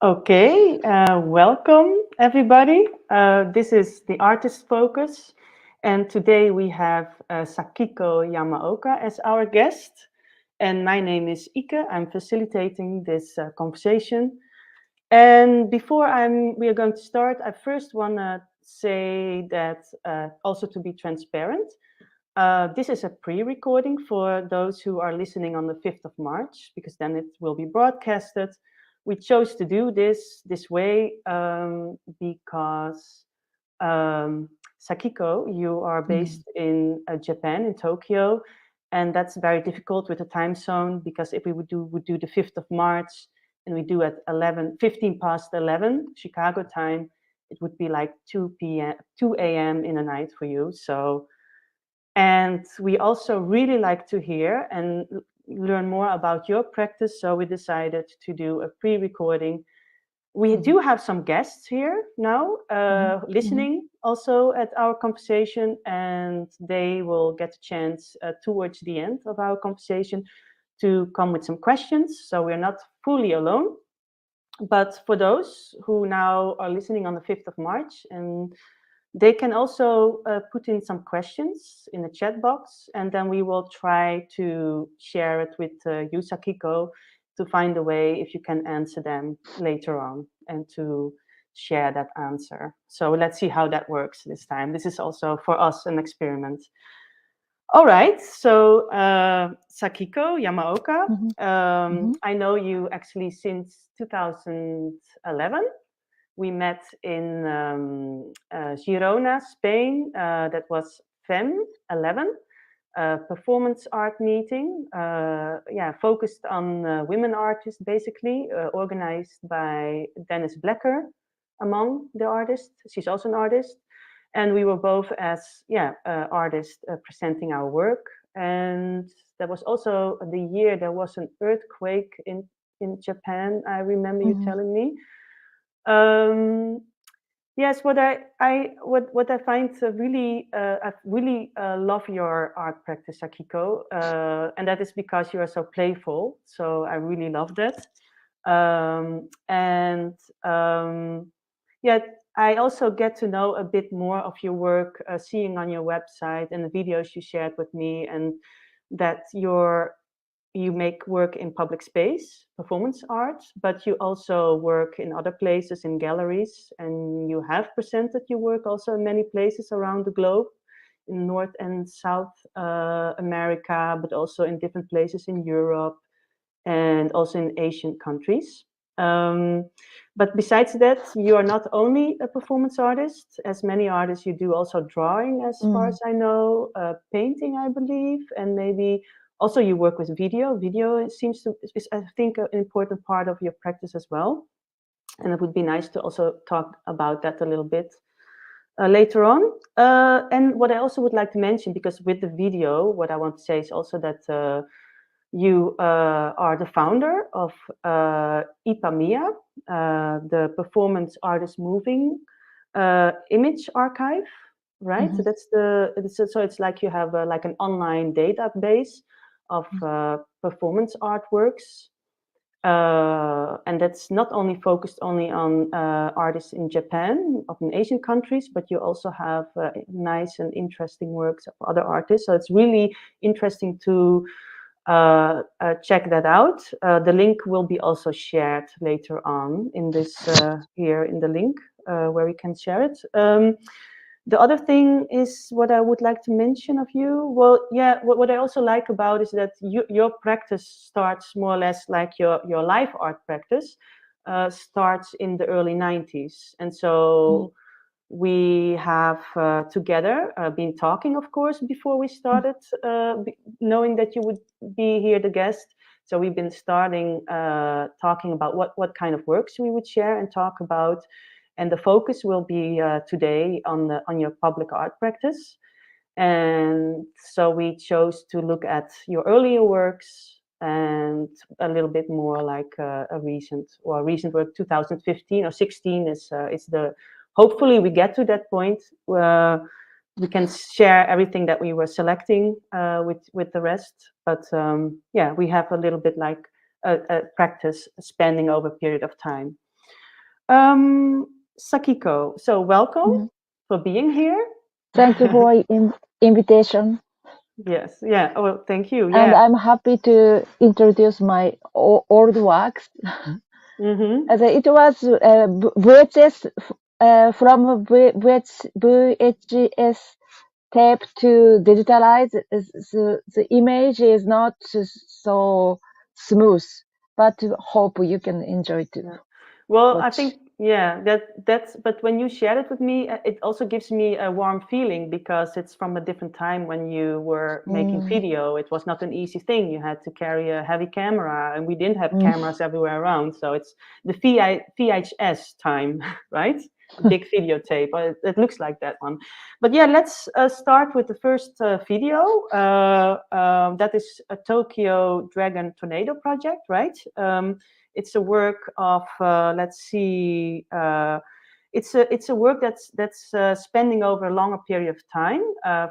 Okay, welcome everybody. This is the Artist Focus, and today we have Sakiko Yamaoka as our guest. And my name is Ieke. I'm facilitating this conversation. And before we are going to start, I first want to say that also to be transparent. This is a pre-recording for those who are listening on the 5th of March, because then it will be broadcasted. We chose to do this way because Sakiko, you are based in Japan, in Tokyo, and that's very difficult with the time zone, because if we would do the 5th of March and we do at 15 past 11 Chicago time, it would be like 2 a.m. in the night for you. And we also really like to hear and learn more about your practice. So we decided to do a pre-recording. We do have some guests here now listening also at our conversation, and they will get a chance towards the end of our conversation to come with some questions. So we're not fully alone. But for those who now are listening on the 5th of March, and they can also put in some questions in the chat box, and then we will try to share it with you, Sakiko, to find a way if you can answer them later on and to share that answer. So let's see how that works this time. This is also for us an experiment. All right, so Sakiko Yamaoka, I know you actually since 2011. We met in Girona, Spain. That was FEM 11, performance art meeting. Focused on women artists, basically, organized by Dennis Blecker among the artists. She's also an artist. And we were both as artists presenting our work. And there was also the year there was an earthquake in Japan. I remember you telling me. Yes, what I find I really love your art practice, Akiko, and that is because you are so playful. So I really love that. I also get to know a bit more of your work, seeing on your website and the videos you shared with me, and that you make work in public space, performance art, but you also work in other places, in galleries, and you have presented your work also in many places around the globe, in North and South America, but also in different places in Europe and also in Asian countries. But besides that, you are not only a performance artist. As many artists, you do also drawing, as far as I know, painting, I believe, and maybe also you work with video. Video is, I think, an important part of your practice as well. And it would be nice to also talk about that a little bit later on. And what I also would like to mention, because with the video, what I want to say is also that you are the founder of IPAMIA, the Performance Artist Moving Image Archive, right? So it's like you have like an online database of performance artworks, and that's not only focused only on artists in Japan, of in Asian countries, but you also have nice and interesting works of other artists. So it's really interesting to check that out. The link will be also shared later on in this here in the link where we can share it. The other thing is what I would like to mention of you. Well, yeah, what I also like about is that your practice starts more or less like your live art practice starts in the early 90s. And so we have together been talking, of course, before we started, knowing that you would be here, the guest. So we've been starting talking about what kind of works we would share and talk about. And the focus will be today on your public art practice. And so we chose to look at your earlier works and a little bit more like a recent work, 2015 or 16 is the. Hopefully we get to that point where we can share everything that we were selecting with the rest. But we have a little bit like a practice spanning over a period of time. Sakiko, so welcome for being here. Thank you for invitation. Yes, yeah. Oh, well, thank you. And Yeah. I'm happy to introduce my old works. As it was VHS from VHS tape to digitalize. The image is not so smooth, but hope you can enjoy it. Yeah. Well, I Watch. think that's. But when you shared it with me, it also gives me a warm feeling because it's from a different time when you were making video. It was not an easy thing. You had to carry a heavy camera, and we didn't have cameras everywhere around. So it's the VHS time, right? The big videotape. It looks like that one. But yeah, let's start with the first video. That is a Tokyo Dragon Tornado project, right? It's a work of let's see. It's a work that's spending over a longer period of time,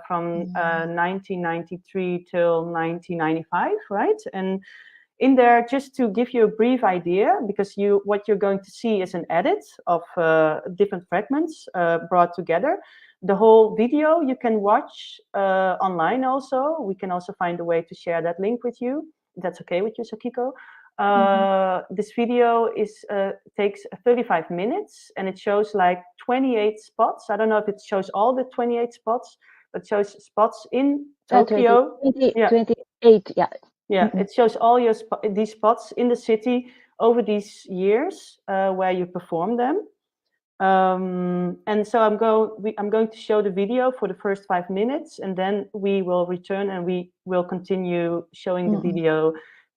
from 1993 till 1995, right? And in there, just to give you a brief idea, because what you're going to see is an edit of different fragments brought together. The whole video you can watch online also. We can also find a way to share that link with you. If that's okay with you, Sakiko. This video takes 35 minutes, and it shows like 28 spots. I don't know if it shows all the 28 spots, but shows spots in Tokyo. 28, yeah. Yeah, it shows all these spots in the city over these years where you perform them. And so I'm going to show the video for the first 5 minutes, and then we will return and we will continue showing the video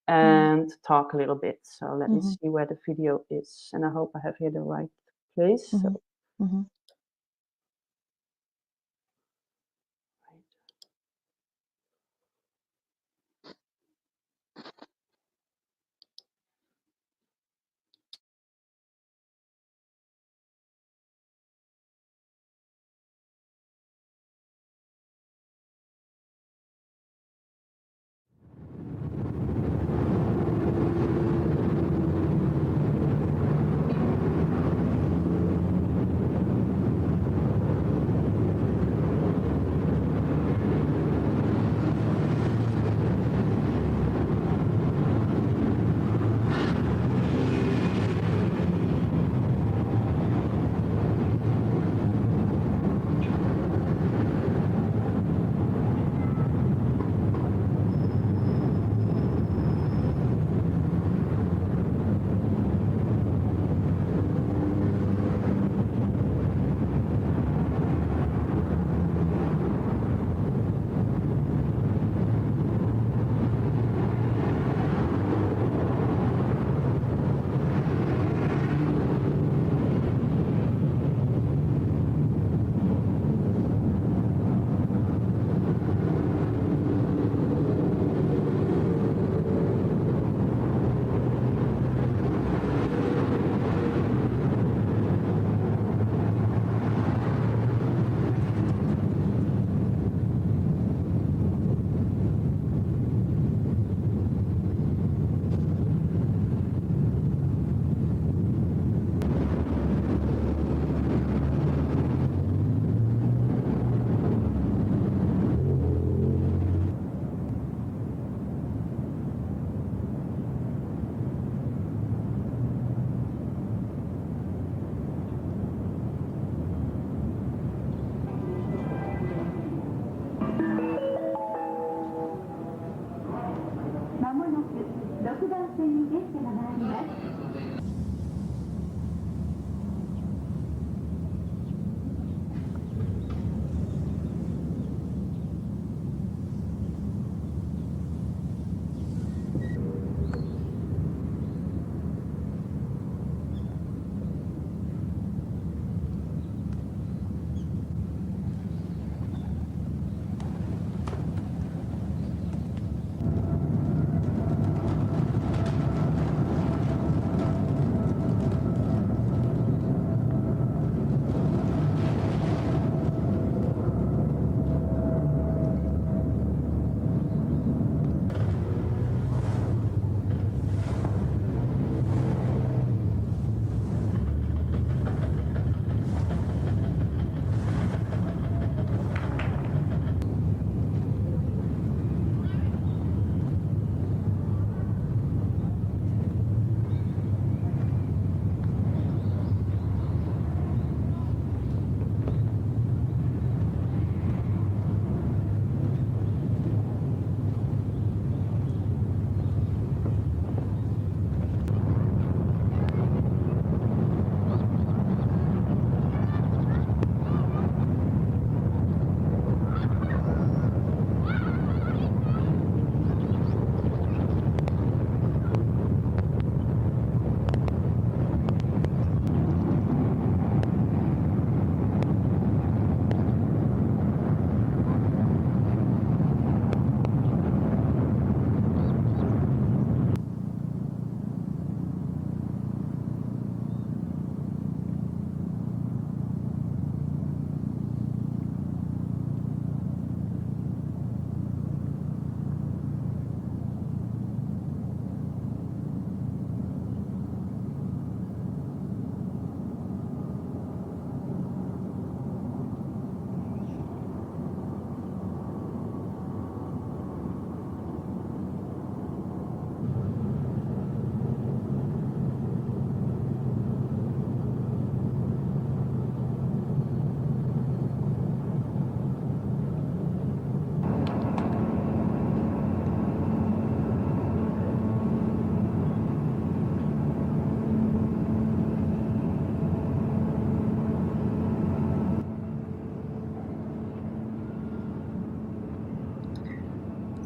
and talk a little bit. So let me see where the video is, and I hope I have here the right place. So.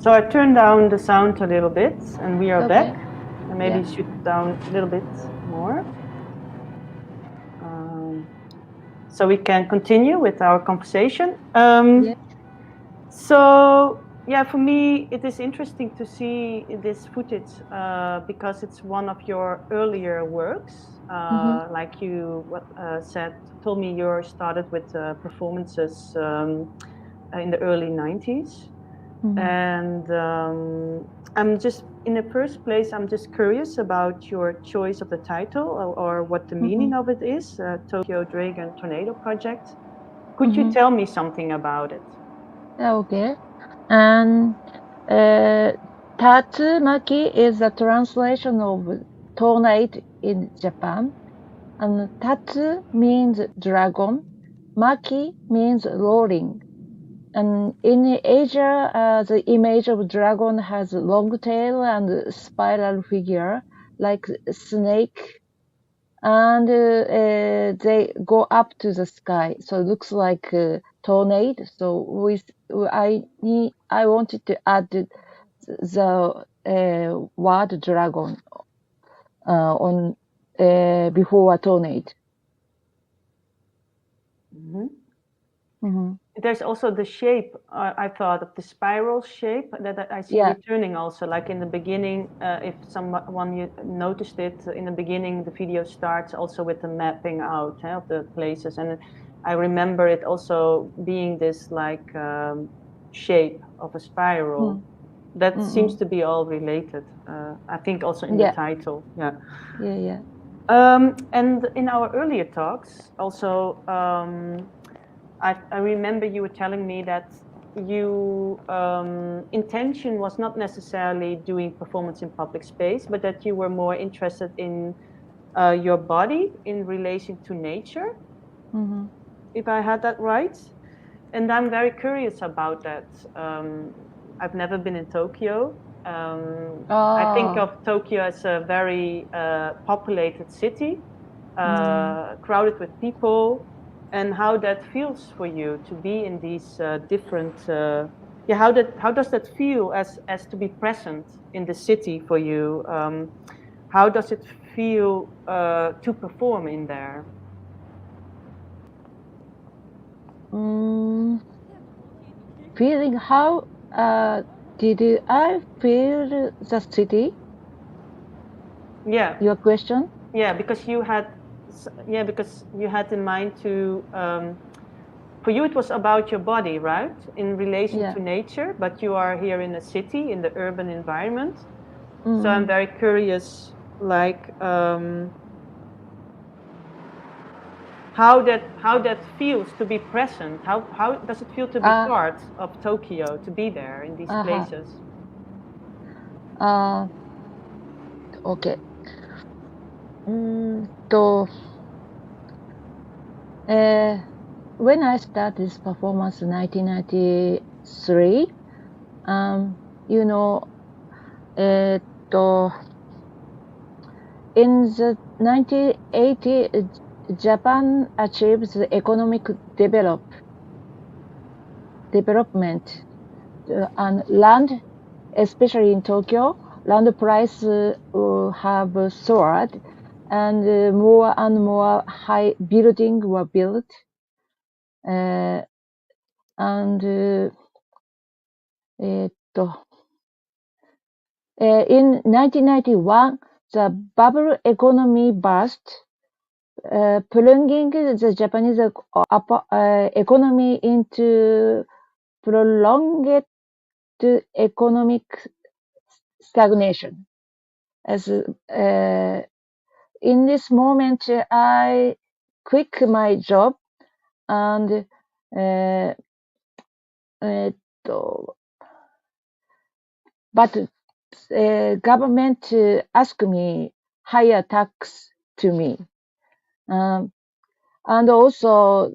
So I turned down the sound a little bit, and we are Okay. back. And maybe Yeah. shoot down a little bit more. So we can continue with our conversation. Yeah. So yeah, for me, it is interesting to see this footage because it's one of your earlier works. Like you told me you started with performances in the early 90s. And I'm just, in the first place, I'm just curious about your choice of the title or what the meaning of it is, Tokyo Dragon Tornado Project. Could you tell me something about it? Okay. And Tatsumaki is a translation of tornado in Japan. And Tatsu means dragon. Maki means rolling. And in Asia, the image of dragon has long tail and spiral figure like snake, and they go up to the sky. So it looks like a tornado. So I wanted to add the word dragon on before a tornado. There's also the shape, I thought, of the spiral shape that I see Yeah. returning also. Like in the beginning, if someone you noticed it, in the beginning, the video starts also with the mapping out of the places. And I remember it also being this like shape of a spiral. That seems to be all related. I think also in the Yeah. title. Yeah. Yeah. And in our earlier talks, also, I remember you were telling me that you intention was not necessarily doing performance in public space, but that you were more interested in your body in relation to nature, if I had that right. And I'm very curious about that. I've never been in Tokyo. I think of Tokyo as a very populated city, crowded with people, and how that feels for you to be in these different. Yeah, how does that feel as to be present in the city for you? How does it feel to perform in there? Feeling how did I feel the city? Yeah. Your question? Yeah, because you had in mind to for you it was about your body, right? In relation Yeah. to nature, but you are here in a city, in the urban environment. So I'm very curious, like how that feels to be present. How does it feel to be part of Tokyo, to be there in these places? Okay. と、when I started this performance in 1993, you know, in the 1980, Japan achieved the economic development, and land, especially in Tokyo, land price have soared, and more high buildings were built. And in 1991, the bubble economy burst, plunging the Japanese economy into prolonged economic stagnation. As in this moment, I quit my job, and but government asked me higher tax to me, and also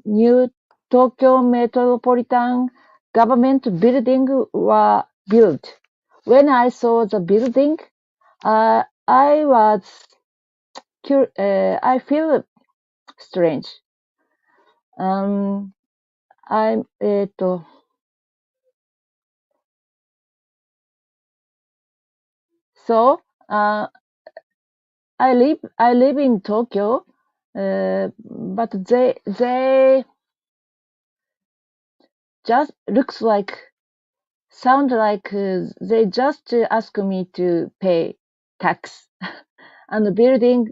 new Tokyo metropolitan government building were built. When I saw the building, I feel strange. I'm So I live in Tokyo, but they just sound like they just ask me to pay tax and building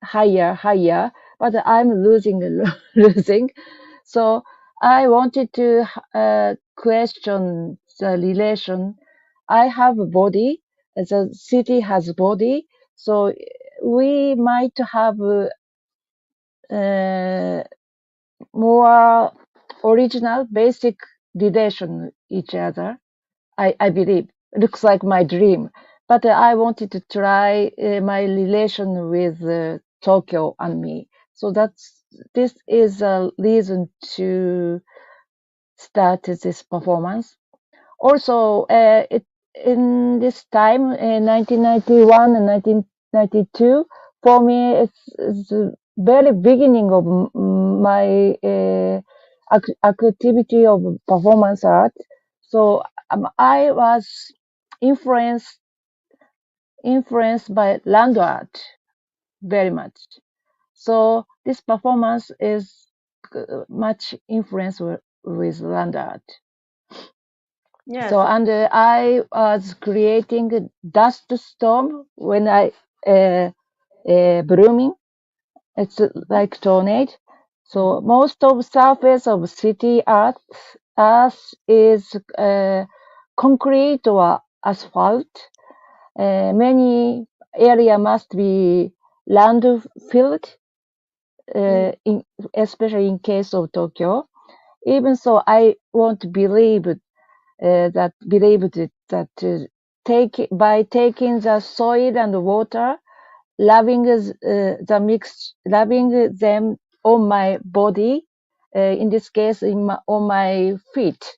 higher, but I'm losing. So I wanted to question the relation. I have a body, the city has a body, so we might have more original, basic relation each other. I believe. Looks like my dream. But I wanted to try my relation with Tokyo and me. So this is a reason to start this performance. Also, in this time, 1991 and 1992, for me, it's the very beginning of my activity of performance art. So I was influenced by land art very much. So this performance is much influenced with land art. Yes. So, and I was creating a dust storm when I blooming. It's like tornado. So most of surface of city earth is concrete or asphalt. Many area must be land filled, especially in case of Tokyo. Even so, I won't believe believed it that by taking the soil and water, rubbing them on my body, in this case on my feet,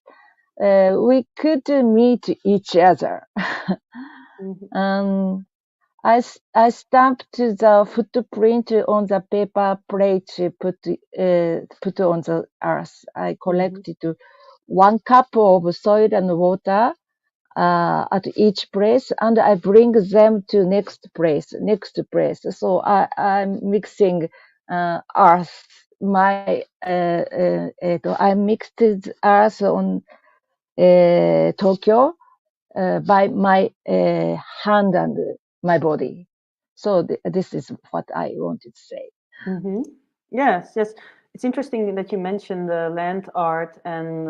we could meet each other. Mm-hmm. I stamped the footprint on the paper plate put on the earth. I collected 1 cup of soil and water at each place, and I bring them to next place. So I'm mixing earth. I mixed earth on Tokyo by my hand and my body. So this is what I wanted to say. Mm-hmm. Yes, yes. It's interesting that you mentioned the land art and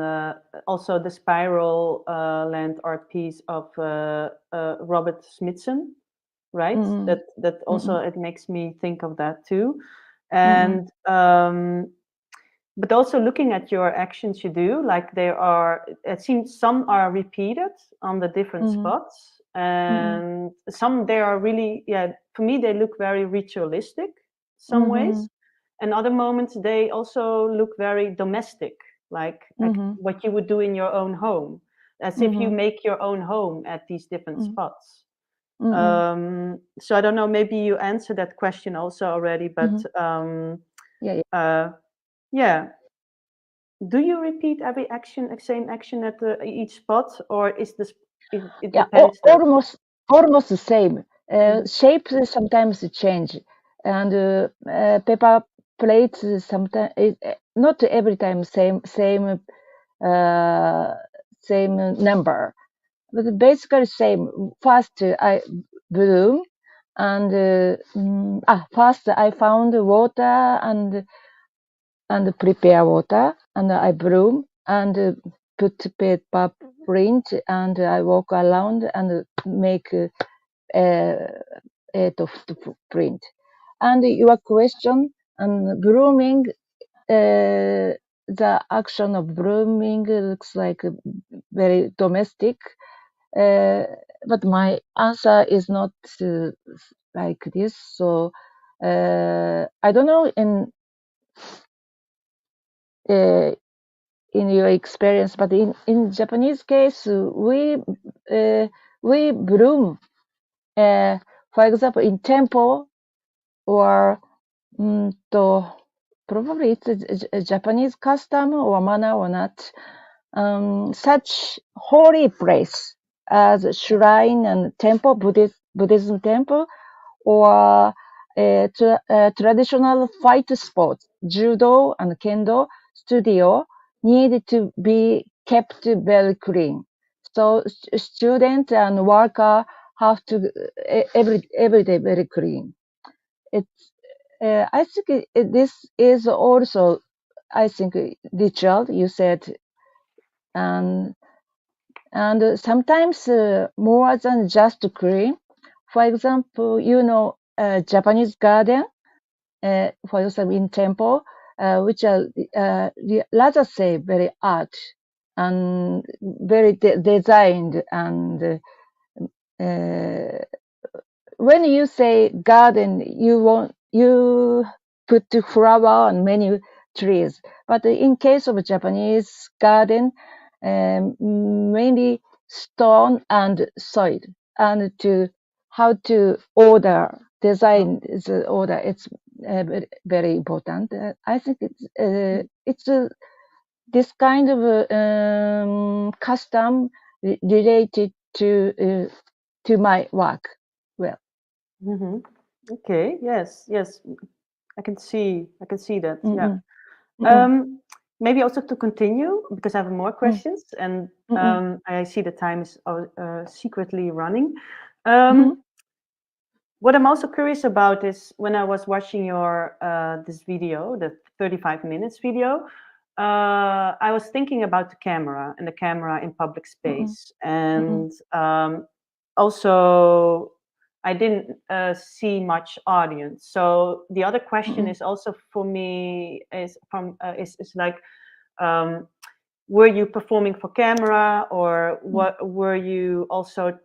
also the spiral land art piece of Robert Smithson, right? Mm-mm. That also Mm-mm. it makes me think of that too. Mm-mm. And but also looking at your actions you do, like it seems some are repeated on the different Mm-mm. spots, and some they are really, yeah, for me they look very ritualistic some Mm-hmm. ways, and other moments they also look very domestic, like Mm-hmm. what you would do in your own home, as if you Mm-hmm. make your own home at these different spots. Mm-hmm. So I don't know, maybe you answered that question also already, but Yeah. yeah. Do you repeat every same action at each spot, or is this it Yeah, depends that? almost the same. Mhm. Shapes sometimes change, and paper plates sometimes not every time uh, same number, but basically same. First I bloom, and first I found water and prepare water, and I bloom and put paper print, and I walk around and make print. And your question and blooming, the action of blooming looks like very domestic, uh, but my answer is not like this. So I don't know uh, in your experience, but in Japanese case, we bloom. For example, in temple or probably it's a Japanese custom or manner or not. Such holy place as shrine and temple, Buddhism temple, or traditional fight sports, judo and kendo studio need to be kept very clean. So students and worker have to every day very clean. It's I think this is also, I think, ritual you said, and sometimes more than just clean. For example, Japanese garden, for example, in temple, which are rather say very art and very designed, and when you say garden, you put flower and many trees. But in case of Japanese garden, mainly stone and soil, and to how to order design the order. It's very important. I think it's this kind of custom related to my work. Well. Mm-hmm. Okay. Yes. Yes. I can see that. Yeah. Maybe also to continue, because I have more questions, and I see the time is secretly running. What I'm also curious about is when I was watching your this video, the 35 minutes video, I was thinking about the camera and the camera in public space, and also I didn't see much audience. So the other question is also for me is is like, were you performing for camera, or what were you also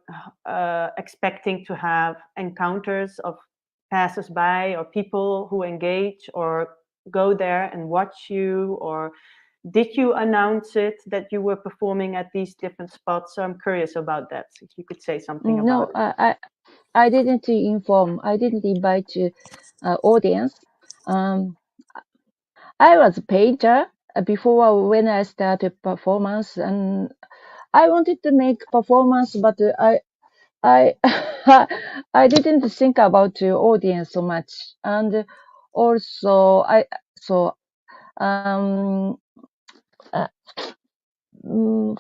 expecting to have encounters of passers-by or people who engage or go there and watch you, or did you announce it that you were performing at these different spots? So I'm curious about that. If you could say something about No, I didn't inform. I didn't invite audience. Um, I was a painter before when I started performance, and I wanted to make performance, but I I didn't think about the audience so much, and also so um uh, mm,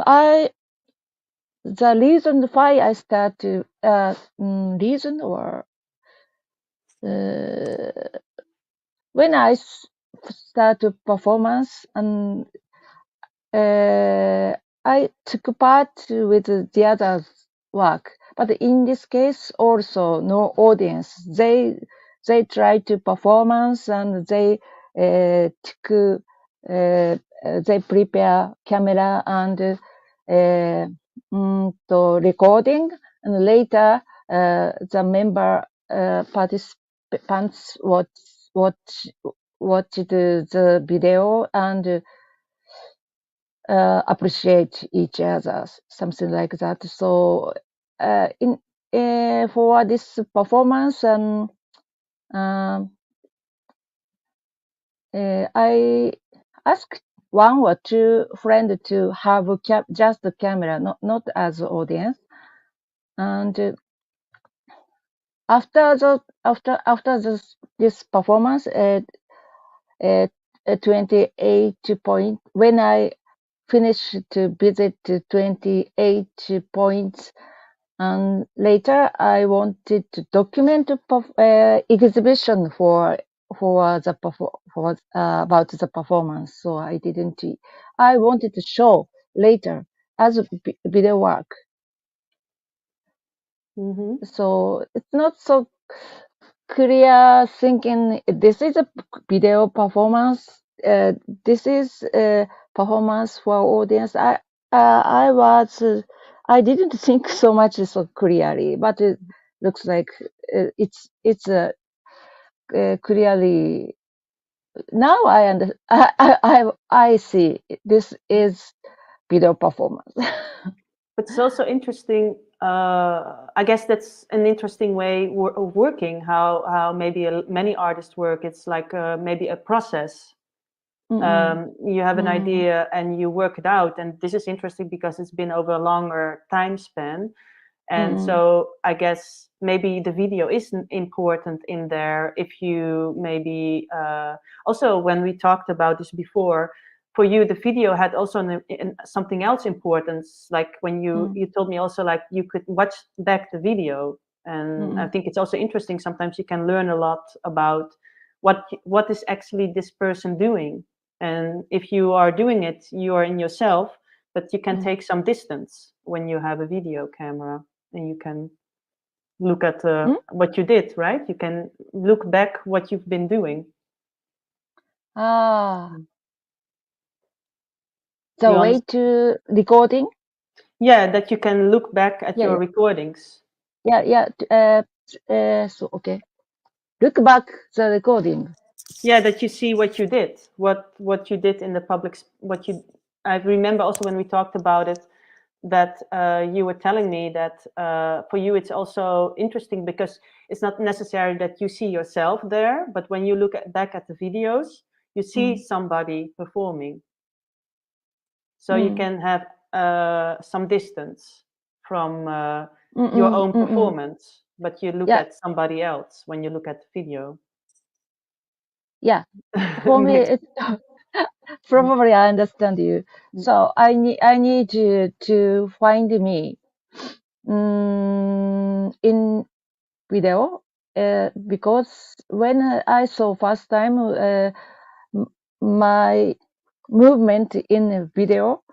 I the reason why I start to reason or when I start to performance, and I took part with the others work, but in this case also no audience. They try to performance, and they took they prepare camera and recording, and later the member participants watch the video and appreciate each other, something like that. So in for this performance, I asked one or two friends to have just the camera, not as audience. And after this performance, 28 point, when I finished to visit 28 points, and later I wanted to document exhibition for about the performance. So I didn't. I wanted to show later as a video work. So it's not so clear thinking. This is a video performance. This is a performance for audience. I didn't think so much so clearly, but it looks like it's clearly now. I see this is video performance. But it's also interesting. I guess that's an interesting way of working. How maybe many artists work. It's like maybe a process You have an idea and you work it out, and this is interesting because it's been over a longer time span. And so I guess maybe the video is important in there. If you maybe also, when we talked about this before, for you the video had also something else importance, like when you told me also like you could watch back the video. And I think it's also interesting, sometimes you can learn a lot about what is actually this person doing. And if you are doing it, you are in yourself, but you can take some distance when you have a video camera, and you can look at what you did, right? You can look back what you've been doing. The way to recording? Yeah, that you can look back at your recordings. So, okay. Look back the recording. Yeah, that you see what you did, what you did in the public, I remember also when we talked about it, that you were telling me that for you it's also interesting because it's not necessary that you see yourself there, but when you look back at the videos, you see somebody performing. So you can have some distance from your own performance, but you look at somebody else when you look at the video. Yeah, for me, it's probably I understand you. So I need to find me in video because when I saw first time my movement in a video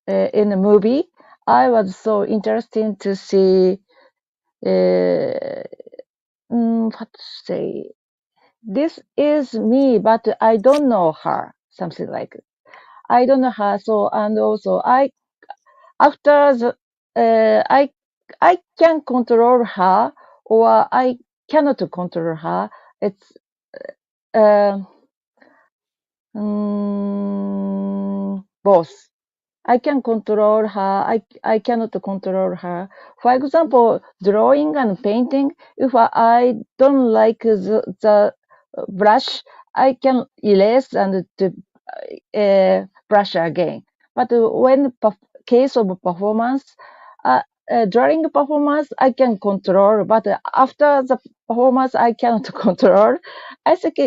in a movie, I was so interested to see what to say. This is me, but I don't know her. Something like I don't know her. So and also after the I can control her or I cannot control her. It's both. I can control her. I cannot control her. For example, drawing and painting. If I don't like the brush, I can erase and brush again. But when case of performance, during performance, I can control. But after the performance, I cannot control. I think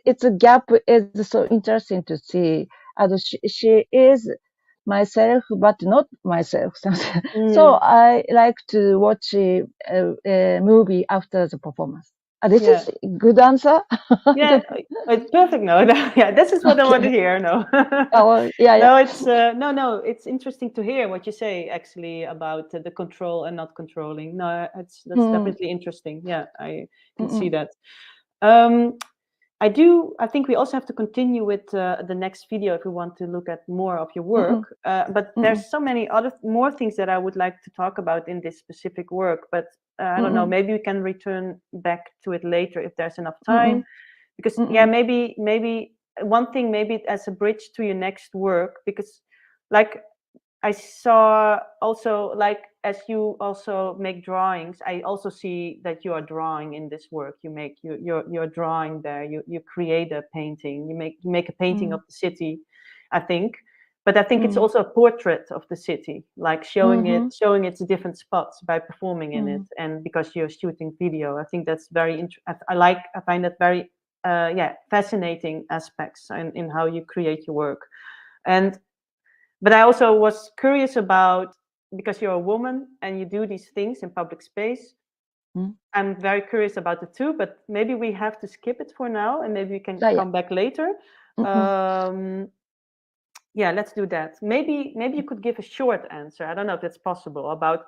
it's a gap is so interesting to see. And she is myself, but not myself. So I like to watch a movie after the performance. This is a good answer. Yeah, it's perfect. No, yeah, this is what I want to hear. No, yeah. No, it's no. It's interesting to hear what you say actually about the control and not controlling. No, that's definitely interesting. Yeah, I can see that. I think we also have to continue with the next video if we want to look at more of your work. But there's so many more things that I would like to talk about in this specific work. But I don't know, maybe we can return back to it later if there's enough time. Because yeah, maybe one thing, maybe as a bridge to your next work, because like I saw also, like as you also make drawings, I also see that you are drawing in this work. You make you're drawing there. You create a painting. You make a painting of the city, I think. But I think it's also a portrait of the city, like showing its different spots by performing in it. And because you're shooting video, I think that's very I find that very fascinating aspects in how you create your work. But I also was curious about, because you're a woman and you do these things in public space, I'm very curious about the two, but maybe we have to skip it for now and maybe we can come back later. Yeah, let's do that. Maybe you could give a short answer. I don't know if that's possible, about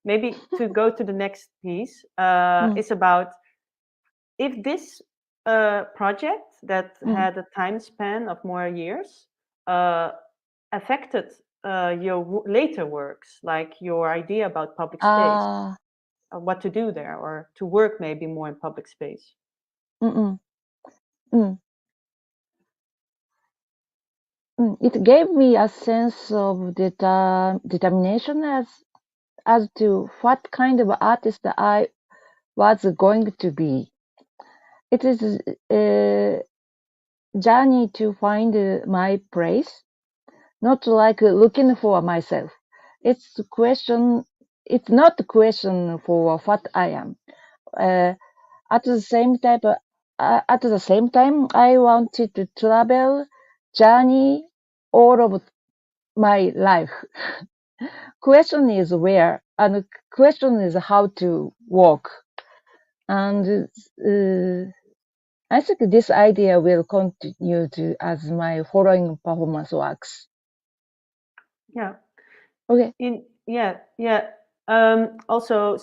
maybe to go to the next piece is about if this project that had a time span of more years affected your later works, like your idea about public space, what to do there, or to work maybe more in public space. It gave me a sense of determination as to what kind of artist I was going to be. It is journey to find my place, not like looking for myself. It's not a question for what I am. At the same time, I wanted to travel, journey all of my life. Question is where, and question is how to walk. And I think this idea will continue to as my following performance works. Yeah. Okay. Also,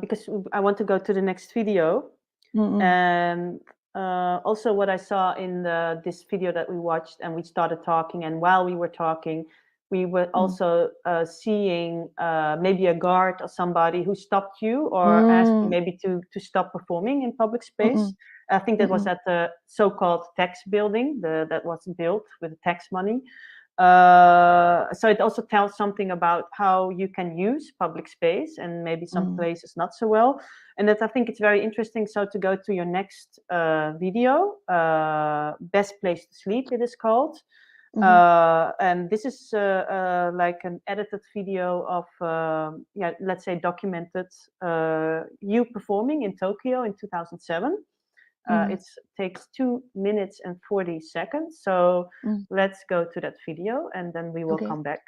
because I want to go to the next video, and also what I saw in this video that we watched, and we started talking, and while we were talking, we were also seeing maybe a guard or somebody who stopped you or asked you maybe to stop performing in public space. I think that was at the so-called tax building that was built with tax money. So it also tells something about how you can use public space and maybe some places not so well. And that I think it's very interesting. So to go to your next video, Best Place to Sleep, it is called. And this is like an edited video of, let's say documented you performing in Tokyo in 2007. It takes 2 minutes and 40 seconds. So let's go to that video and then we will come back.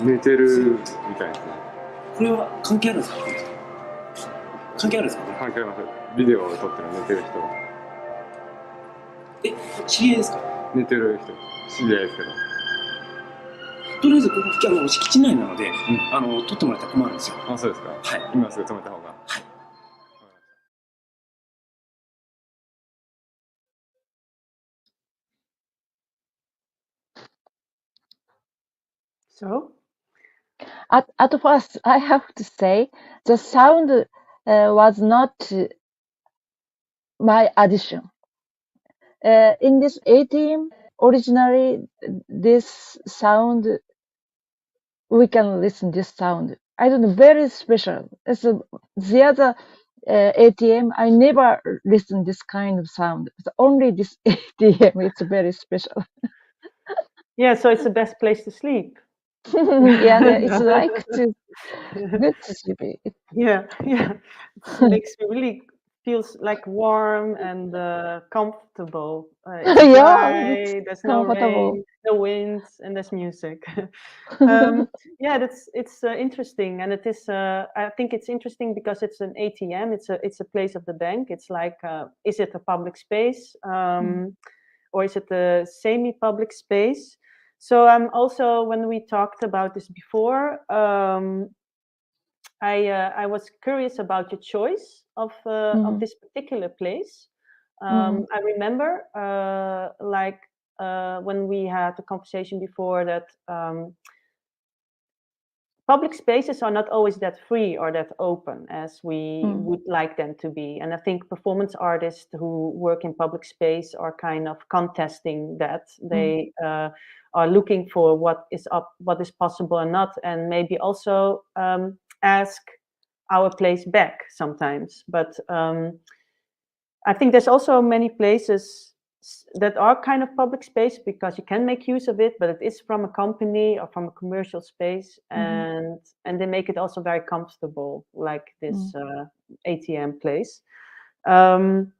寝てるみたいですね。これは関係あるんですか？関係あるんですか？関係あります。ビデオを撮ってる寝てる人。知り合いですか？寝てる人、知り合いですけど。とりあえずここ敷地内なので、撮ってもらったら困るんですよ。あ、そうですか。はい。今すぐ止めた方が。はい。So? At first, I have to say, the sound was not my addition. In this A-team, originally, this sound, we can listen this sound. I don't know, very special. The other ATM. I never listen this kind of sound. It's only this ATM. It's very special. Yeah, so it's the best place to sleep. Yeah, it's like to good to sleep. Yeah, it makes me really feels like warm and comfortable. It's Yeah, it's dry, there's no comfortable. rain, no wind, and there's music. Yeah, it's interesting, and it is. I think it's interesting because it's an ATM. It's a place of the bank. It's like, is it a public space, or is it a semi-public space? So also when we talked about this before, I was curious about your choice of this particular place. I remember, when we had the conversation before, that public spaces are not always that free or that open as we would like them to be. And I think performance artists who work in public space are kind of contesting that. They are looking for what is possible and not, and maybe also ask our place back sometimes. But I think there's also many places that are kind of public space because you can make use of it, but it is from a company or from a commercial space, and they make it also very comfortable, like this ATM place. And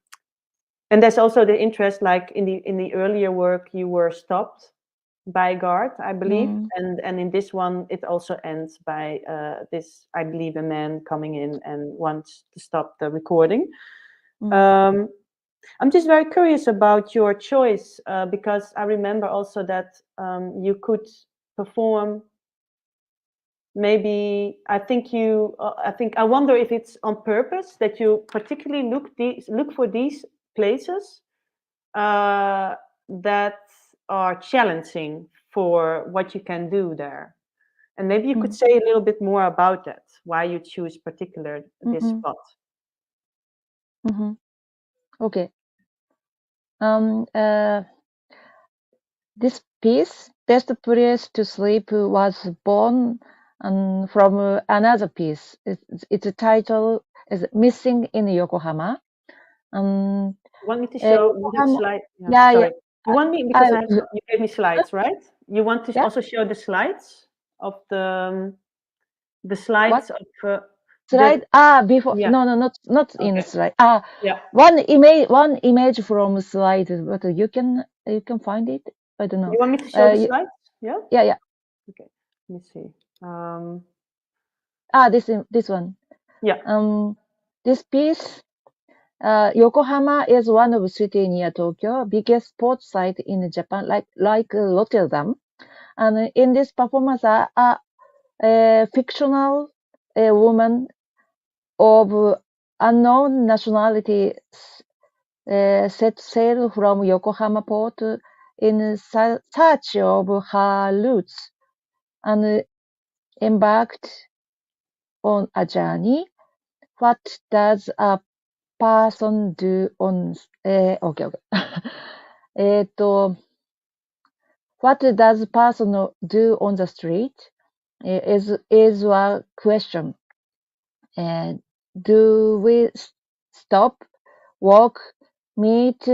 there's also the interest, like in the earlier work, you were stopped by a guard, I believe, and in this one it also ends by this, I believe, a man coming in and wants to stop the recording. I'm just very curious about your choice, because I remember also that you could perform. Maybe I wonder if it's on purpose that you particularly look for these places that are challenging for what you can do there. And maybe you could say a little bit more about that, why you choose particular this spot. Okay. This piece, Best Place to Sleep, was born from another piece. Its title is Missing in Yokohama. You want me to show the slide? Yeah, sorry. yeah. You want me, because you gave me slides, right? You want to also show the slides of the slides of slide? Before. Yeah. No, not in the slide. Yeah. One image from slide, but you can find it. I don't know. You want me to show the slides? Yeah. Yeah. Okay. Let me see. This one. Yeah. This piece. Yokohama is one of city near Tokyo, biggest sports site in Japan, like Rotterdam. And in this performance, a fictional woman of unknown nationality set sail from Yokohama port in search of her roots and embarked on a journey. What does a person do on okay. What does person do on the street is a question. Do we stop, walk, meet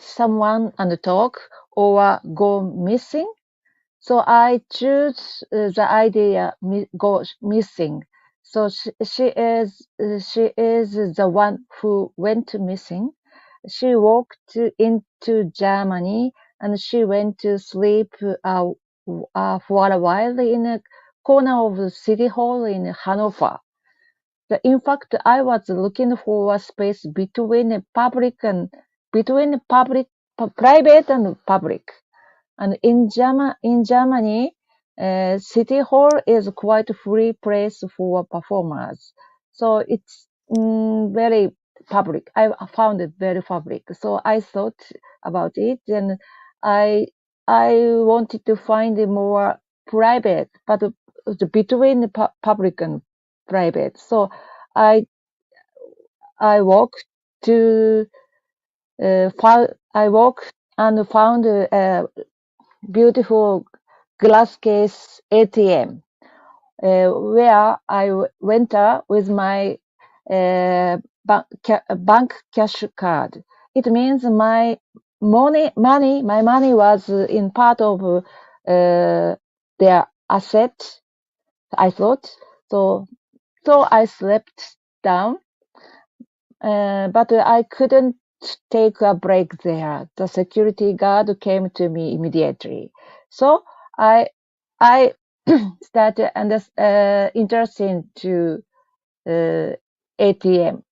someone and talk, or go missing? So I choose the idea go missing. So she is the one who went missing. She walked into Germany and she went to sleep for a while in a corner of the city hall in Hanover. In fact, I was looking for a space between private and public. And in Germany, city hall is quite a free place for performers. So it's very public. I found it very public. So I thought about it, and I wanted to find it more private, but between public and private. So I walked to I walked and found a beautiful glass case ATM, where I went with my bank cash card. It means my money was in part of their asset. I thought so. So I slept down, but I couldn't take a break there. The security guard came to me immediately. So I started interested to ATM.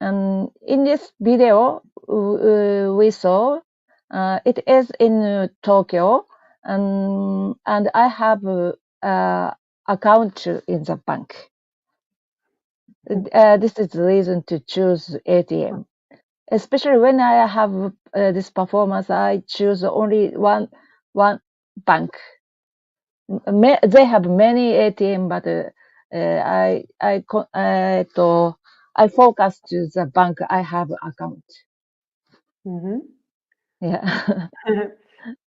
And in this video we saw, it is in Tokyo, and I have a account in the bank. This is the reason to choose ATM. Especially when I have this performance, I choose only one bank. They have many ATM, but I focus to the bank I have account. Yeah.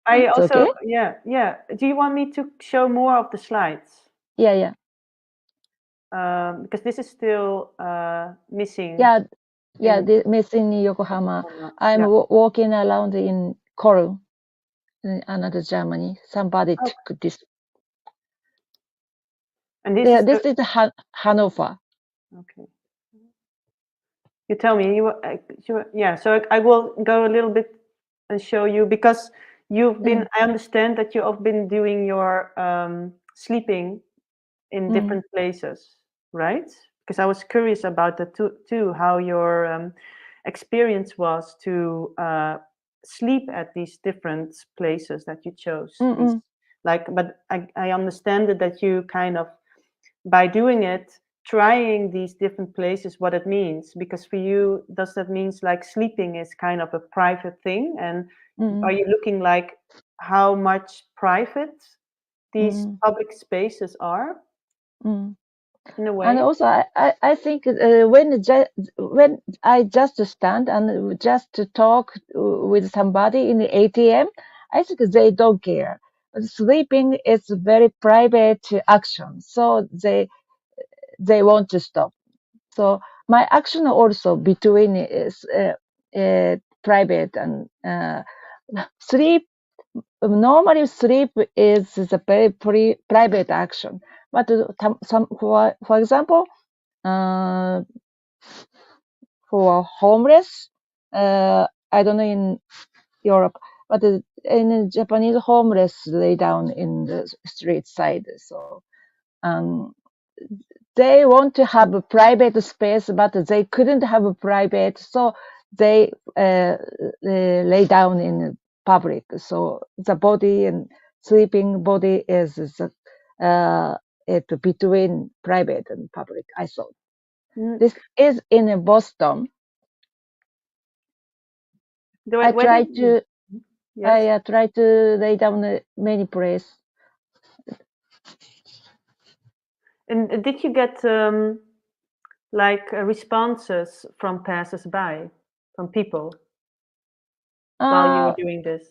I It's also, okay? yeah. Do you want me to show more of the slides? Yeah. Because this is still missing. Yeah. Missing Yokohama. I'm Yeah. walking around in Cologne, in another Germany. Somebody took this. And this This is Hanover. Okay. You tell me. Yeah. So I will go a little bit and show you, because you've been. I understand that you have been doing your sleeping in different places, right? Because I was curious about that too. How your experience was to sleep at these different places that you chose. But I understand that you kind of, by doing it, trying these different places, what it means, because for you, does that means like sleeping is kind of a private thing, and are you looking like how much private these public spaces are in a way? And also, I think when I just stand and just to talk with somebody in the ATM, I think they don't care. But sleeping is very private action, so they want to stop. So my action also between is private and sleep. Normally, sleep is a very private action. But for example, for homeless, I don't know in Europe, but in Japanese, homeless lay down in the street side. So they want to have a private space, but they couldn't have a private, so they lay down in public. So the body and sleeping body is between private and public, I thought. This is in Boston. I try to lay down many places. And did you get like responses from passers-by, from people, while you were doing this?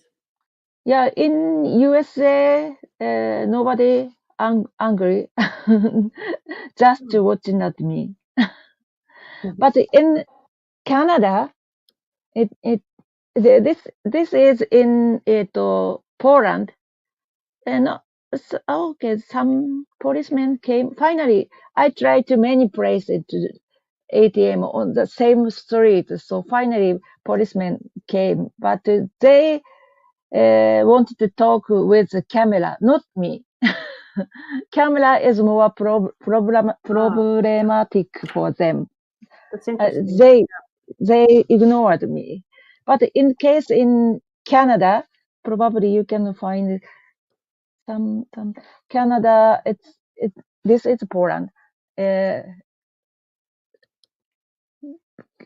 Yeah, in USA, nobody angry, just watching at me. But in Canada, this is in Poland, and okay, some policemen came. Finally, I tried to many places to ATM on the same street. So finally, policemen came, but they wanted to talk with the camera, not me. Camera is more problematic for them. That's interesting. They ignored me. But in case in Canada, probably you can find some Canada. This is Poland.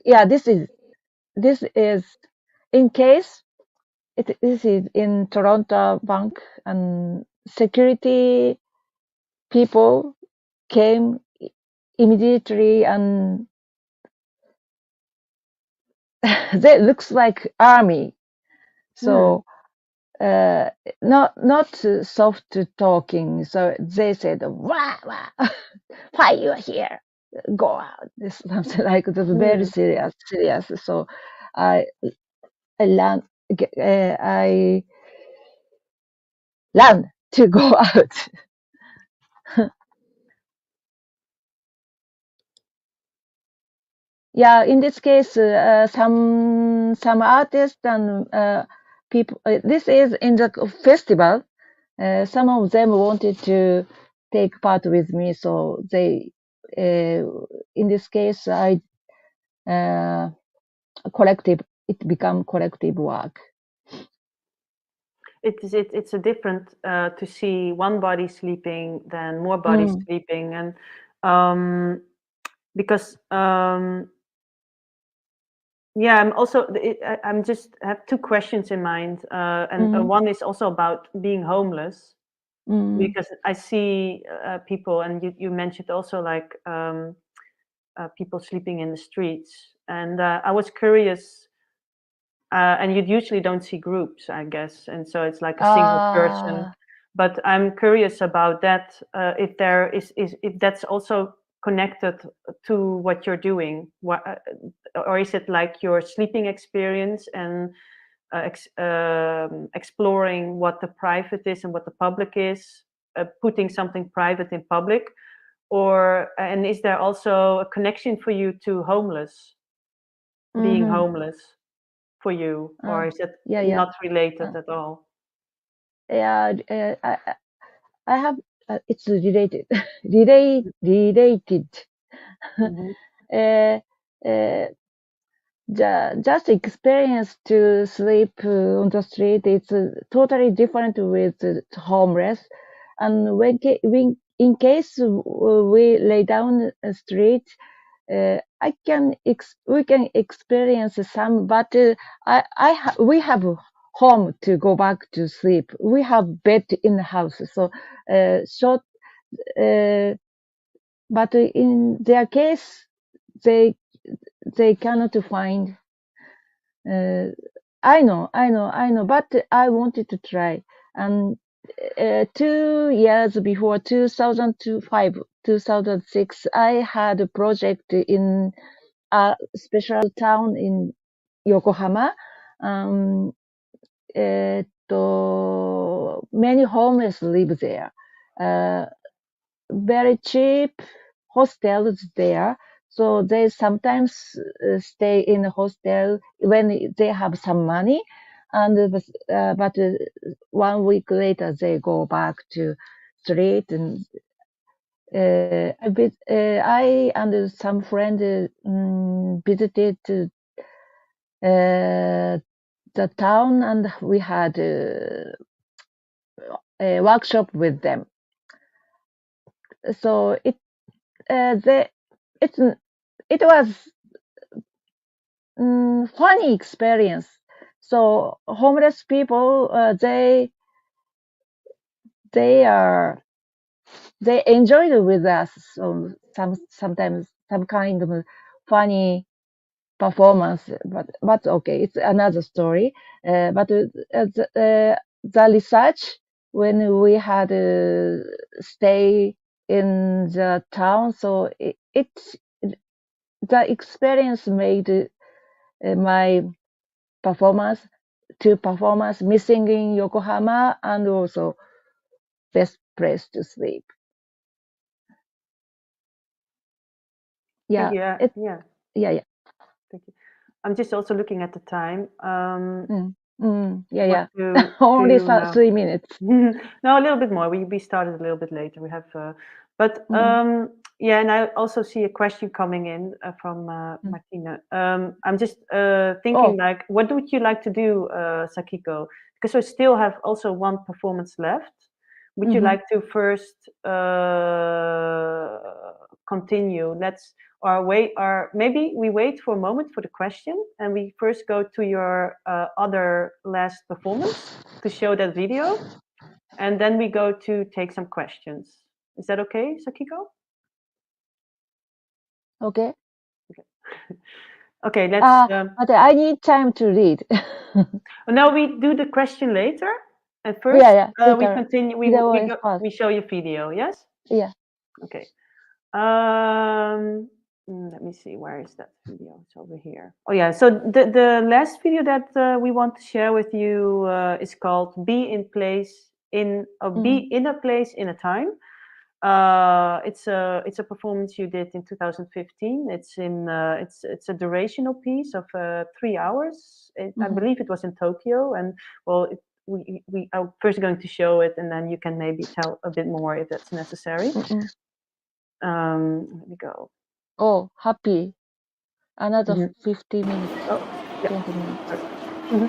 Yeah, this is in case this is in Toronto Bank, and security people came immediately, and they looks like army. So not soft talking. So they said, "Wah, wah, why you are here?" go out. This something like this, very serious. So I learn to go out. Yeah, in this case, some artists and people. This is in the festival. Some of them wanted to take part with me, so they. In this case, I collective. It become collective work. It's a different to see one body sleeping than more bodies sleeping, and because yeah, I'm just have two questions in mind, and one is also about being homeless, because I see people, and you mentioned also like people sleeping in the streets, and I was curious. And you usually don't see groups, I guess, and so it's like a single person. But I'm curious about that. If there is if that's also connected to what you're doing, or is it like your sleeping experience and exploring what the private is and what the public is, putting something private in public, or and is there also a connection for you to homeless, being homeless? For you, or is it not related at all? Yeah, I have. It's related. Related. Just experience to sleep on the street. It's totally different with homeless. And when in case we lay down a street, we can experience some, but we have home to go back to sleep. We have bed in the house, so short. But in their case, they cannot find. I know, but I wanted to try. And 2 years before, 2005, 2006, I had a project in a special town in Yokohama. Many homeless live there. Very cheap hostels there. So they sometimes stay in the hostel when they have some money, and but 1 week later they go back to street. And I and some friends visited the town, and we had a workshop with them. So it was funny experience. So homeless people, they enjoyed it with us. So sometimes some kind of funny performance, but okay, it's another story. But the research, when we had stay in the town, so the experience made my performance missing in Yokohama, and also best place to sleep. Yeah, yeah. Thank you. I'm just also looking at the time. Only 3 minutes. No, a little bit more. We started a little bit later. We have, but yeah, and I also see a question coming in from Martina. I'm just thinking, like, what would you like to do, Sakiko? Because we still have also one performance left. Would you like to first continue? Or maybe we wait for a moment for the question, and we first go to your other last performance to show that video, and then we go to take some questions. Is that okay, Sakiko? Okay. Okay, let's. But I need time to read. No, we do the question later. And first, we continue. We show you video. Yes. Yeah. Okay. Let me see, where is that video? It's over here. Oh yeah, so the last video that we want to share with you is called "Be in Place Be in a Place in a Time." It's a performance you did in 2015. It's it's a durational piece of 3 hours. I believe it was in Tokyo, and well, we are first going to show it, and then you can maybe tell a bit more if that's necessary. Let me go. Oh, happy. Another Mhm. 50 minutes, Oh, yeah. 20 minutes. Mhm.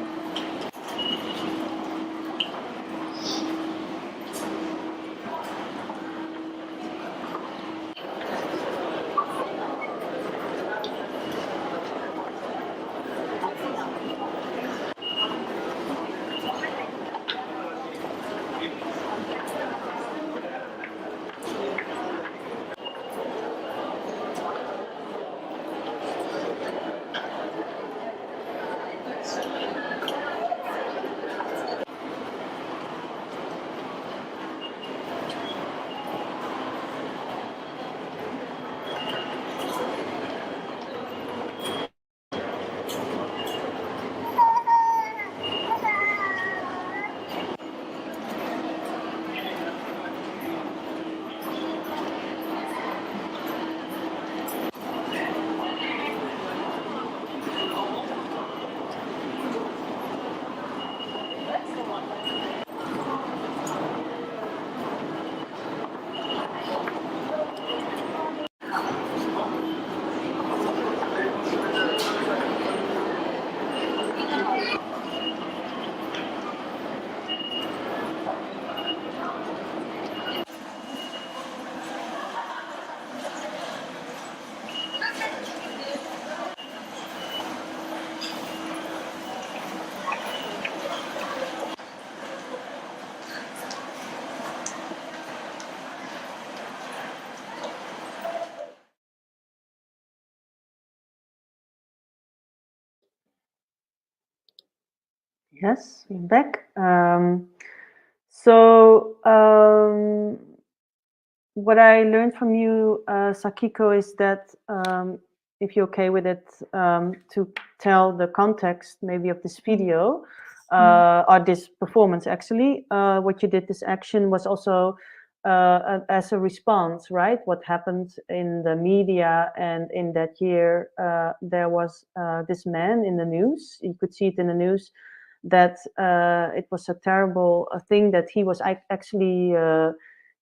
Yes, we're back. What I learned from you, Sakiko, is that if you're okay with it, to tell the context maybe of this video or this performance, actually, what you did, this action was also as a response, right? What happened in the media, and in that year, there was this man in the news. You could see it in the news that it was a terrible thing that he was actually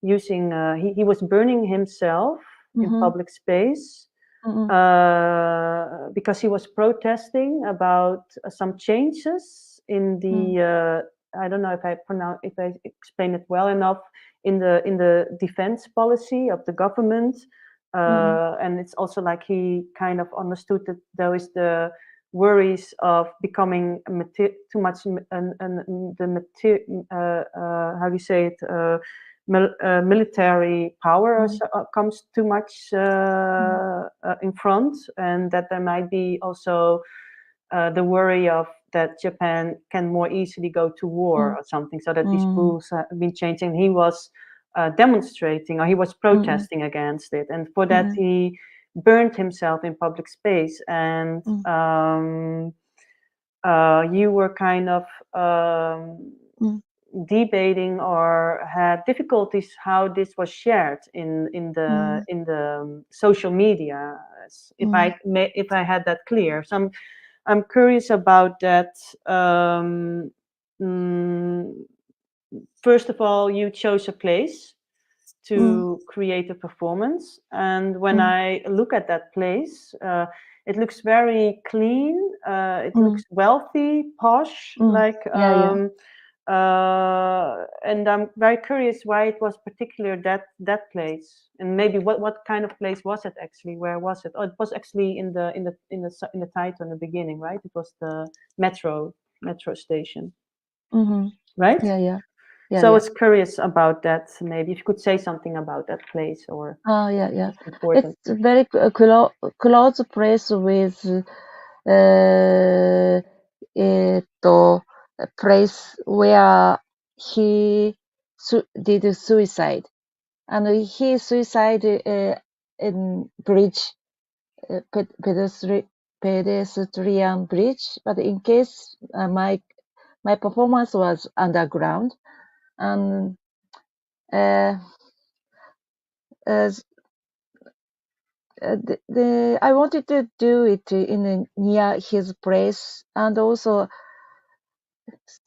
using, he was burning himself in public space because he was protesting about some changes in the, I don't know if I explain it well enough, in the defense policy of the government. And it's also like he kind of understood that there is the worries of becoming too much how do you say it, military power comes too much in front, and that there might be also the worry of that Japan can more easily go to war or something, so that these rules have been changing. He was demonstrating, or he was protesting against it, and for that he burned himself in public space. And you were kind of debating or had difficulties how this was shared in the social media, if I had that clear. So I'm curious about that. First of all, you chose a place to create a performance, and when I look at that place, it looks very clean. It looks wealthy, posh, like. And I'm very curious why it was particular that place, and maybe what kind of place was it actually? Where was it? Oh, it was actually in the title in the beginning, right? It was the metro station, right? So I was curious about that. Maybe if you could say something about that place, or important. It's a very close place with a place where he did suicide, and he suicide in bridge, pedestrian bridge. But in case my performance was underground, and as I wanted to do it near his place, and also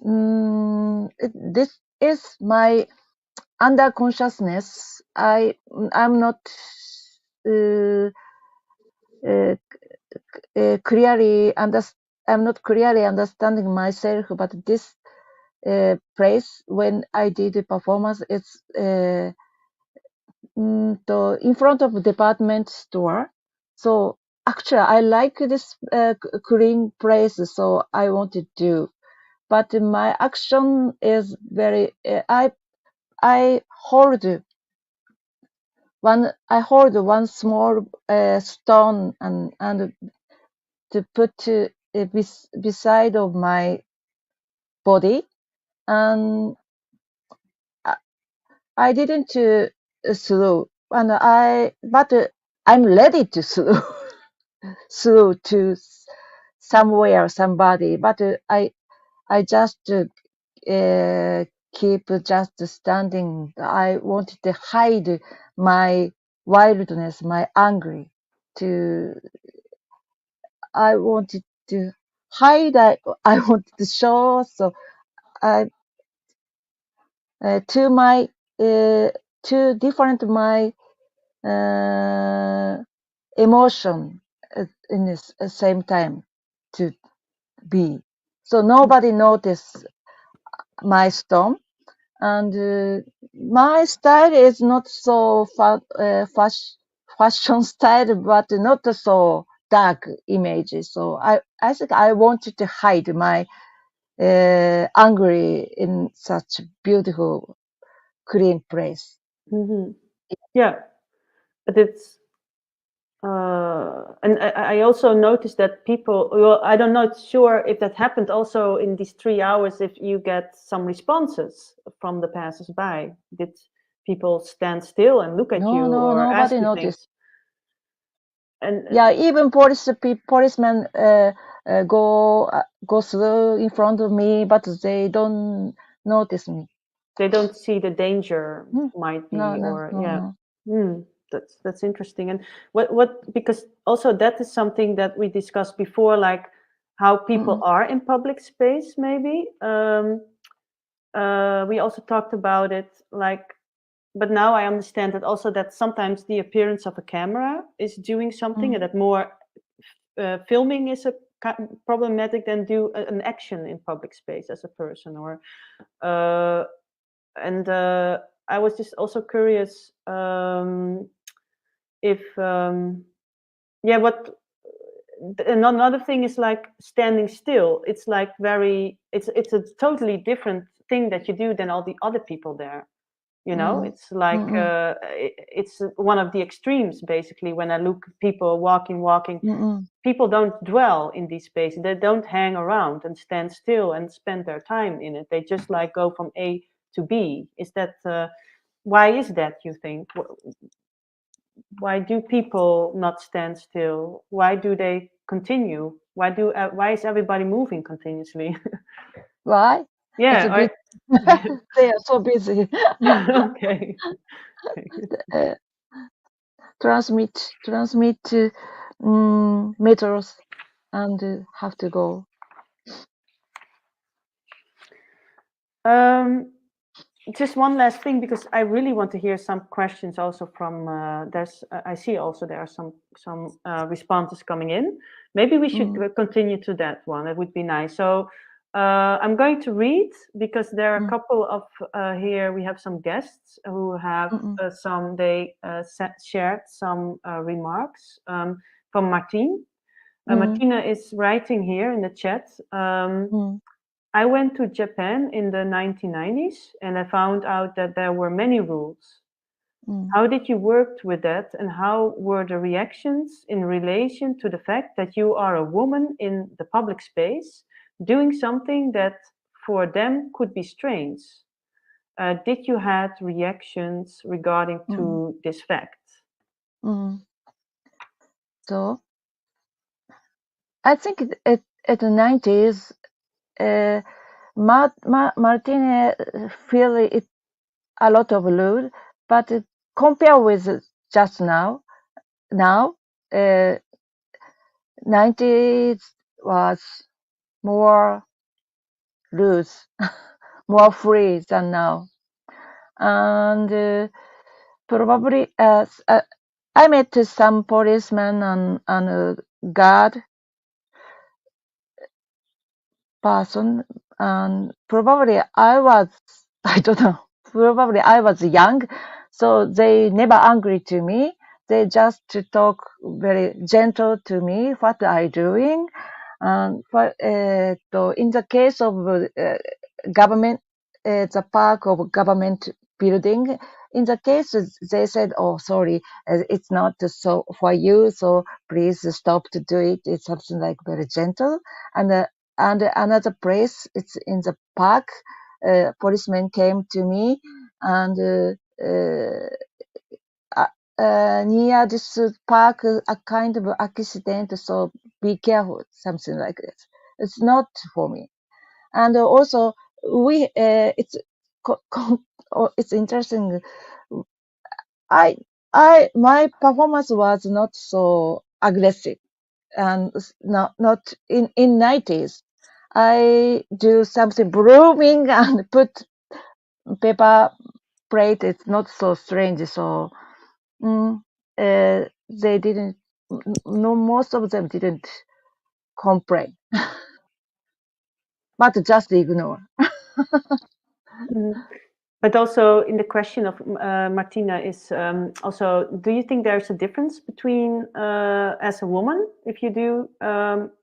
this is my under consciousness. I'm not clearly I'm not clearly understanding myself, but this place when I did the performance, it's in front of department store. So actually, I like this clean place, so I want to do. But my action is very. I hold one small stone and to put beside of my body, and I didn't slew, and but I'm ready to slew slew to somewhere somebody, but I just keep just standing. I wanted to hide my wildness, my anger. I wanted to hide. I wanted to show. So I to my two different my emotion in the same time to be. So nobody noticed my storm, and my style is not so fashion style, but not so dark images. So I think I wanted to hide my angry in such beautiful clean place. Yeah, but it's and I also noticed that people. Well, I'm not sure if that happened also in these 3 hours. If you get some responses from the passers-by, did people stand still and look at you No, or ask nobody you noticed. things? And Yeah, even policemen go through in front of me, but they don't notice me. they don't see the danger might be, or yeah. No. That's interesting. And what because also that is something that we discussed before, like how people are in public space. Maybe we also talked about it, like. But now I understand that also that sometimes the appearance of a camera is doing something, and that more filming is problematic than do an action in public space as a person, or and I was just also curious if yeah, what another thing is like standing still. It's like it's a totally different thing that you do than all the other people there. It's like it's one of the extremes basically. When I look at people walking, people don't dwell in these spaces. They don't hang around and stand still and spend their time in it. They just like go from A to B. Is that why is that, you think? Why do people not stand still? Why do they continue? Why is everybody moving continuously? Why? Yeah. They are so busy. Okay. Transmit meters and have to go. Just one last thing, because I really want to hear some questions also from I see also there are some responses coming in. Maybe we should continue to that one. It would be nice. So I'm going to read, because there are a couple of here. We have some guests who have shared some remarks from Martine. Martina is writing here in the chat. I went to Japan in the 1990s, and I found out that there were many rules. How did you work with that, and how were the reactions in relation to the fact that you are a woman in the public space doing something that for them could be strange? Did you have reactions regarding to this fact? So I think at the 90s, Martine feel it a lot of rude, but compare with just now, 90s was more loose, more free than now. And probably I met some policemen and guard person, and probably I was, I don't know, probably I was young, so they never angry to me. They just talk very gentle to me, what I doing. And in the case of government, the park of government building, in the case they said, oh, sorry, it's not so for you, so please stop to do it. It's something like very gentle. And another place, it's in the park. Policeman came to me, and near this park, a kind of accident, so be careful, something like this. It's not for me. And also, it's interesting. My performance was not so aggressive, and not in 90s. I do something blooming and put paper plate. It's not so strange. So they didn't. No, most of them didn't complain, but just ignore. But also in the question of Martina is also, do you think there's a difference between as a woman, if you do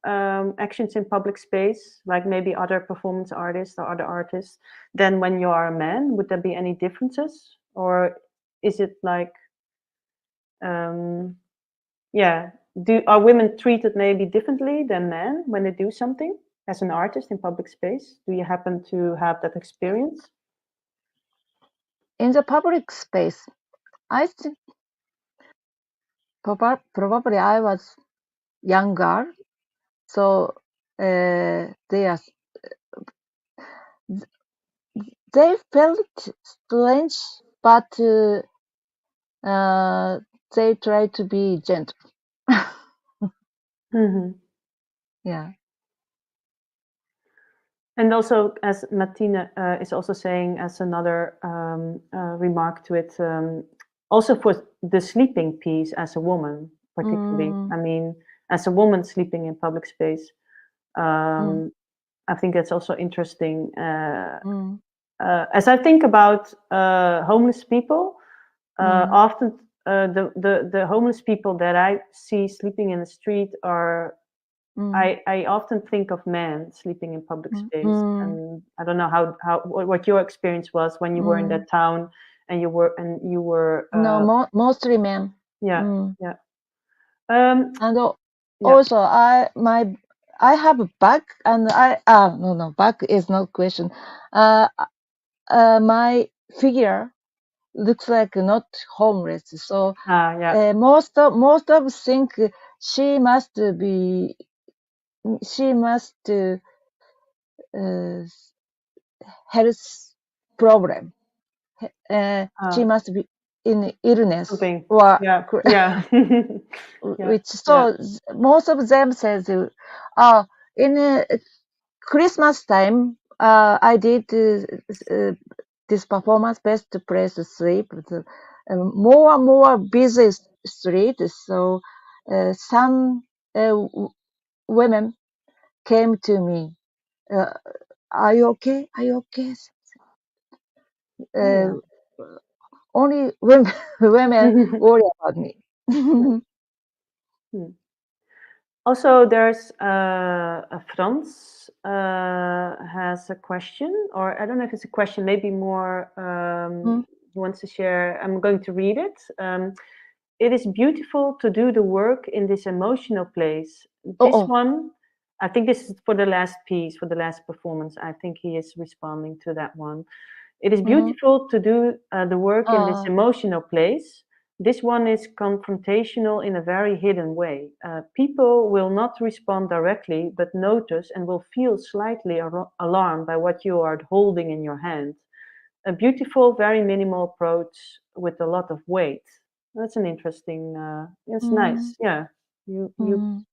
actions in public space, like maybe other performance artists or other artists, than when you are a man? Would there be any differences? Or is it like, yeah, are women treated maybe differently than men when they do something as an artist in public space? Do you happen to have that experience? In the public space, I think probably I was younger, so they felt strange, but they try to be gentle. Yeah. And also, as Martina is also saying, as another remark to it, also for the sleeping piece as a woman, particularly. I mean, as a woman sleeping in public space, I think that's also interesting. As I think about homeless people, often the homeless people that I see sleeping in the street are. I often think of men sleeping in public space, and I don't know what your experience was when you were in that town, and you were. No, mostly men. Yeah, yeah. And also, I have a bag, and no, bag is not question. My figure looks like not homeless, so most of think she must health problem. She must be in illness Something. or Which most of them says, in Christmas time, I did this performance, best place to sleep. More and more busy street, so some women came to me. Are you okay? Are you okay? Only women worry about me. Also, there's Frans has a question, or I don't know if it's a question, maybe more he wants to share. I'm going to read it. It is beautiful to do the work in this emotional place. This one, I think this is for the last piece, for the last performance. I think he is responding to that one. It is beautiful to do the work in this emotional place. this one is confrontational in a very hidden way. People will not respond directly, but notice and will feel slightly alarmed by what you are holding in your hand. A beautiful, very minimal approach with a lot of weight. That's an interesting. It's nice. Yeah. You.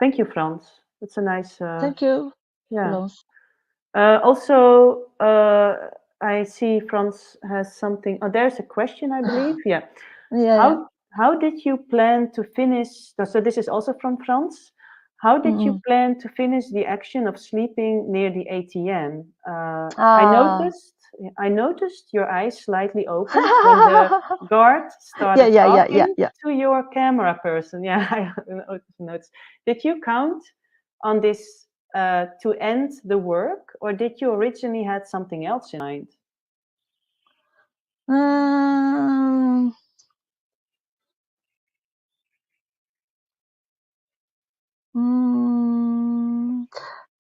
Thank you, Frans. It's a nice. Thank you, Yeah. Florence. Also, I see Frans has something. Oh, there's a question, I believe. Yeah. Yeah. How did you plan to finish? So this is also from Frans. How did you plan to finish the action of sleeping near the ATM? I noticed your eyes slightly opened when the guard started talking to your camera person. Yeah, I noticed. Did you count on this to end the work, or did you originally had something else in mind?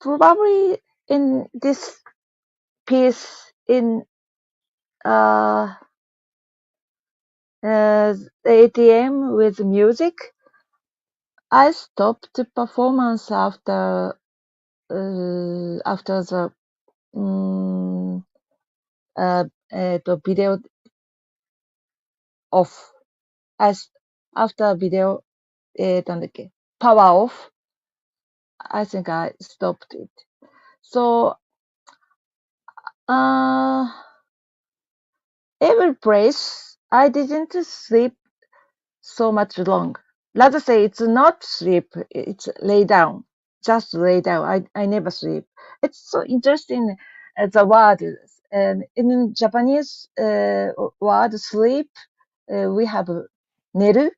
Probably in this piece in the ATM with music, I stopped the performance after the video off. After video なんだっけ power off, I think I stopped it. So every place I didn't sleep so much long. Rather say it's not sleep, it's lay down. Just lay down. I never sleep. It's so interesting the word. In Japanese word sleep, we have neru.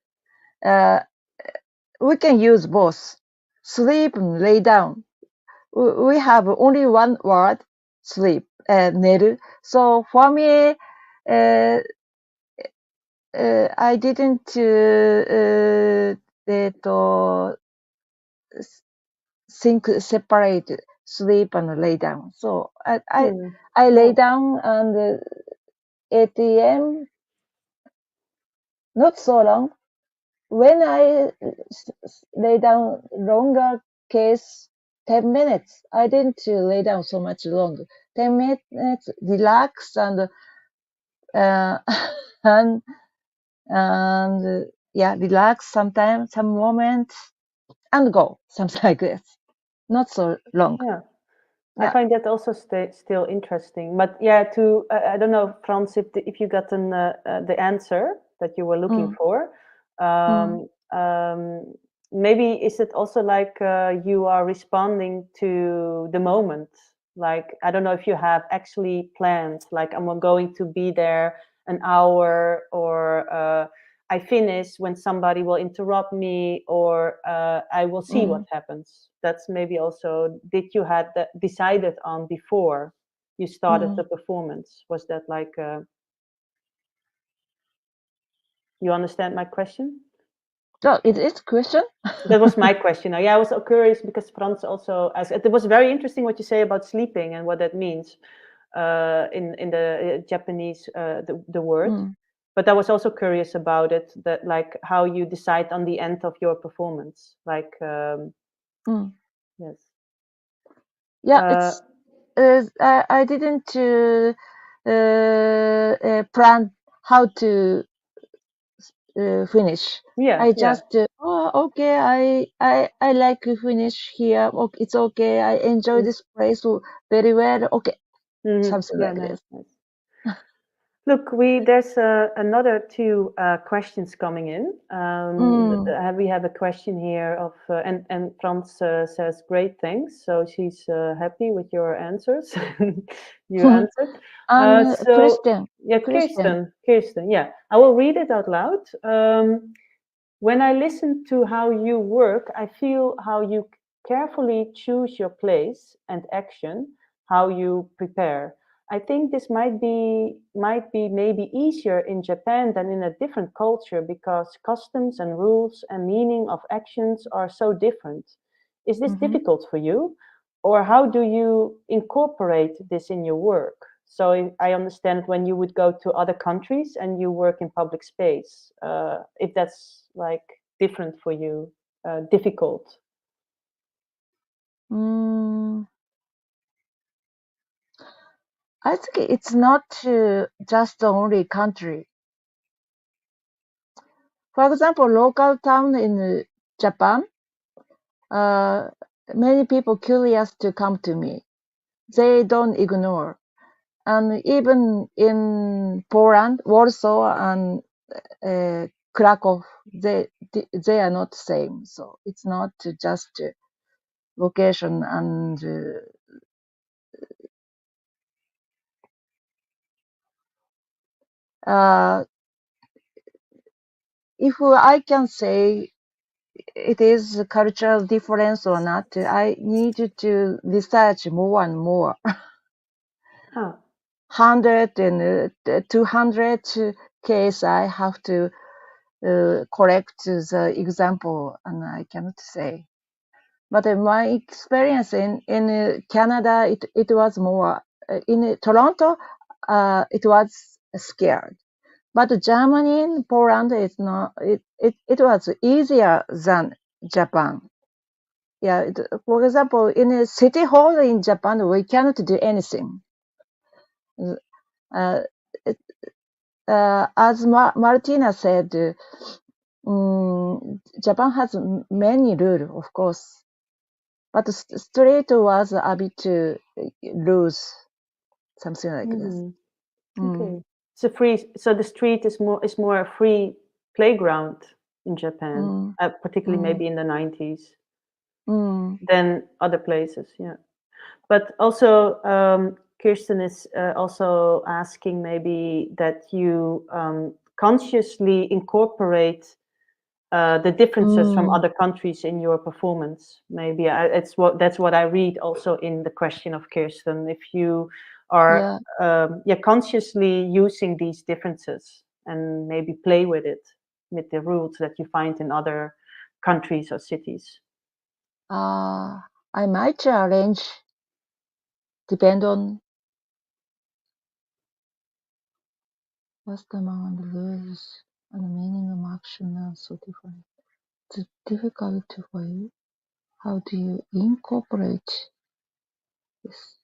We can use both. Sleep and lay down. We have only one word, sleep, neru. So for me, I didn't think separate sleep and lay down. So I lay down and ATM not so long. When I lay down longer case, 10 minutes. I didn't lay down so much longer. 10 minutes, relax and and relax sometimes, some moments, and go. Something like this. Not so long. Yeah. I find that also still interesting. But yeah, I don't know, Frans, if you got the answer that you were looking for. Maybe is it also like you are responding to the moment? Like, I don't know if you have actually planned, like I'm going to be there an hour, or I finish when somebody will interrupt me, or I will see what happens. That's maybe also, did you had that decided on before you started the performance? Was that like, you understand my question? Oh, it is question? That was my question. Yeah, I was curious because Frans also asked. It was very interesting what you say about sleeping and what that means in the Japanese, the word. But I was also curious about it, that like how you decide on the end of your performance. Like, yes. Yeah, I didn't plan how to finish. Yeah, I just okay. I like to finish here. Okay, it's okay. I enjoy this place very well. Okay, something like nice, this. Nice. Look, there's another two questions coming in. We have a question here of and Frans says great, thanks. So she's happy with your answers. You answered. Kristen. Yeah, Kirsten. Yeah, I will read it out loud. When I listen to how you work, I feel how you carefully choose your place and action, how you prepare. I think this might be maybe easier in Japan than in a different culture because customs and rules and meaning of actions are so different. Is this difficult for you? Or how do you incorporate this in your work? So I understand when you would go to other countries and you work in public space, if that's like different for you, difficult. I think it's not just the only country. For example, local town in Japan, many people curious to come to me. They don't ignore. And even in Poland, Warsaw and Krakow, they are not same. So it's not just location and if I can say it is a cultural difference or not, I need to research more and more. 100 and 200 case I have to correct the example, and I cannot say. But my experience in Canada, it was more. In Toronto, it was scared. But Germany, Poland, it's not. It was easier than Japan. Yeah. For example, in a city hall in Japan, we cannot do anything. As Martina said, Japan has many rules, of course, but street was a bit loose, something like this. Okay, so the street is more a free playground in Japan, particularly maybe in the 90s, than other places. Yeah, but also Kirsten is also asking maybe that you consciously incorporate the differences from other countries in your performance. Maybe that's what I read also in the question of Kirsten. If you are consciously using these differences and maybe play with the rules that you find in other countries or cities. I might arrange, depend on custom and rules and meaning of action are so different. It's difficult for you. How do you incorporate this?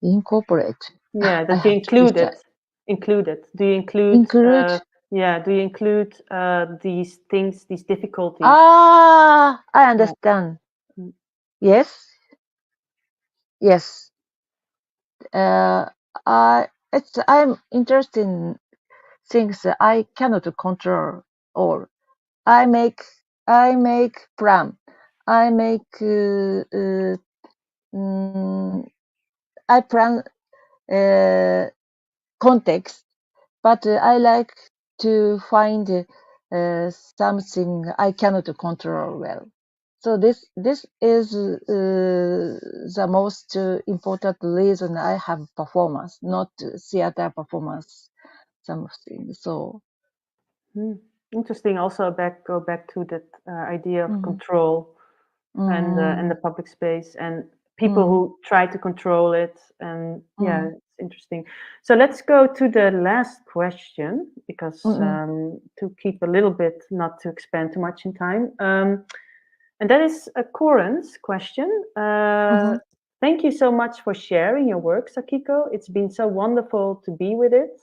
Incorporate. Yeah, that you include it. Include it. Do you include? Include. Do you include these things, these difficulties? I understand. Yeah. Yes. I'm interested in things I cannot control, or I make plan. I make I plan context, but I like to find something I cannot control well. So this is the most important reason I have performance, not theater performance, something. So interesting. Also, go back to that idea of control and the public space and people who try to control it. And yeah, it's interesting. So let's go to the last question because to keep a little bit, not to expand too much in time. And that is a Corin's question. Thank you so much for sharing your work, Sakiko. It's been so wonderful to be with it.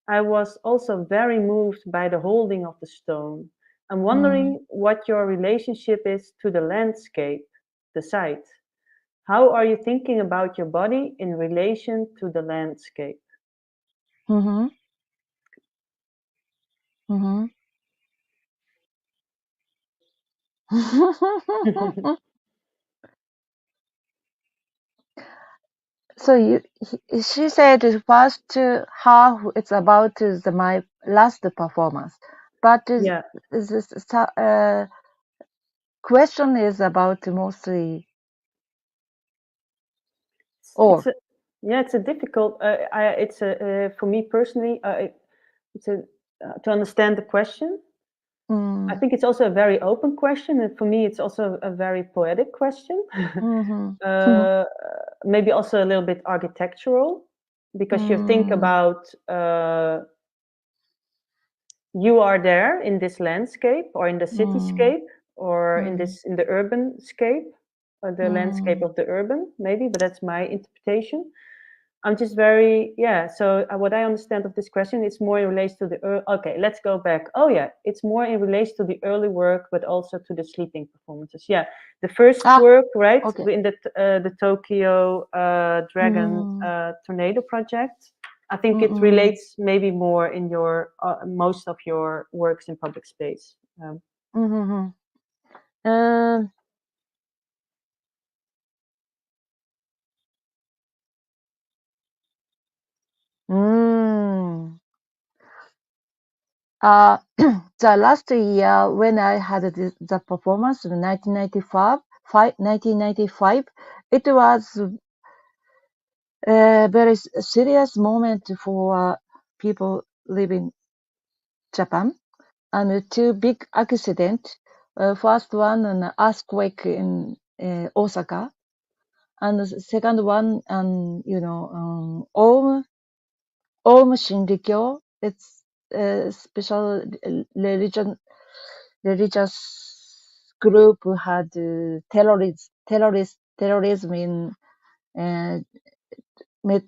I was also very moved by the holding of the stone. I'm wondering what your relationship is to the landscape, the site. How are you thinking about your body in relation to the landscape? So she said the first half it's about my last performance, but this question is about mostly. It's a difficult. It's for me personally. It's to understand the question. I think it's also a very open question, and for me, it's also a very poetic question. Maybe also a little bit architectural. because you think about you are there in this landscape or in the cityscape or in the urban scape or the landscape of the urban, maybe, but that's my interpretation. I'm just very, so what I understand of this question, it's more in relation to the, okay, let's go back. Oh yeah, it's more in relation to the early work, but also to the sleeping performances. Yeah, the first work, right, in the Tokyo Dragon Tornado project. I think it relates maybe more in your, most of your works in public space. The last year when I had the performance in 1995, it was a very serious moment for people living Japan, and two big accidents. First one, an earthquake in Osaka, and the second one, Om Shinrikyo. It's a special religious group who had terrorism in met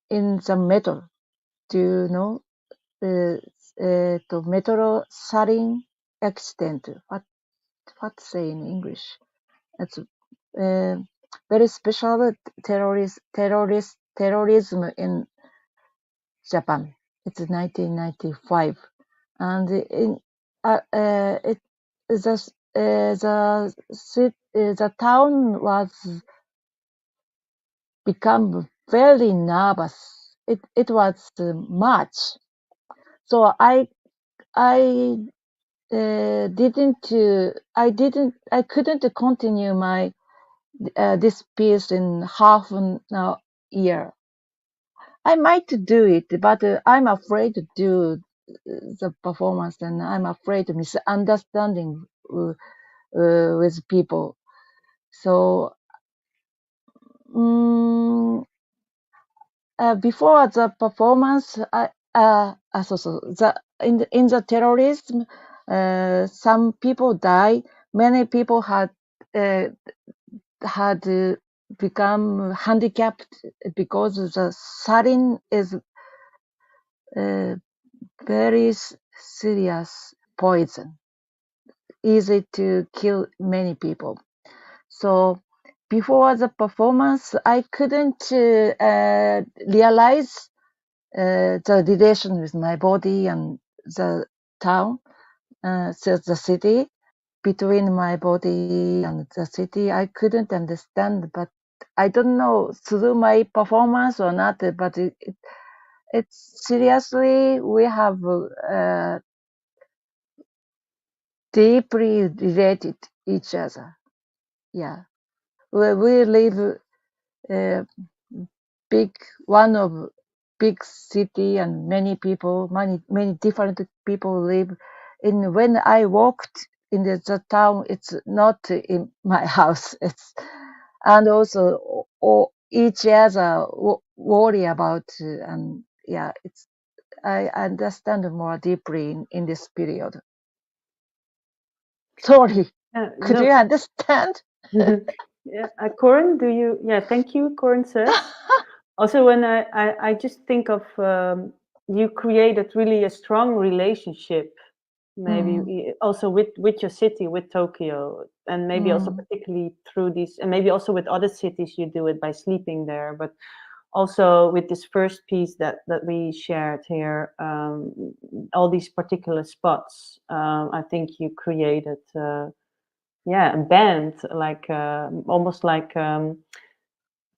in the metro. Do you know metro sarin accident? What say in English? It's very special terrorism in Japan. It's 1995, and the town was become very nervous. It was March, so I couldn't continue my this piece in half an year. I might do it, but I'm afraid to do the performance, and I'm afraid of misunderstanding with people. So before the performance, in the terrorism, some people died. Many people had become handicapped because the sarin is very serious poison, easy to kill many people. So before the performance, I couldn't realize the relation with my body and the town, the city. Between my body and the city, I couldn't understand, but I don't know through my performance or not, but it's seriously, we have deeply related each other. Yeah, we live one of big city, and many people, many different people live in. When I walked in the town, it's not in my house. It's and also each other worry about, and it's I understand more deeply in this period. Sorry, could you understand? Yeah, Corin, do you? Yeah, thank you, Corin says. Also, when I just think of you created really a strong relationship, maybe also with your city, with Tokyo, and maybe also particularly through these, and maybe also with other cities you do it by sleeping there, but also with this first piece that we shared here, all these particular spots, I think you created, a band, like almost like.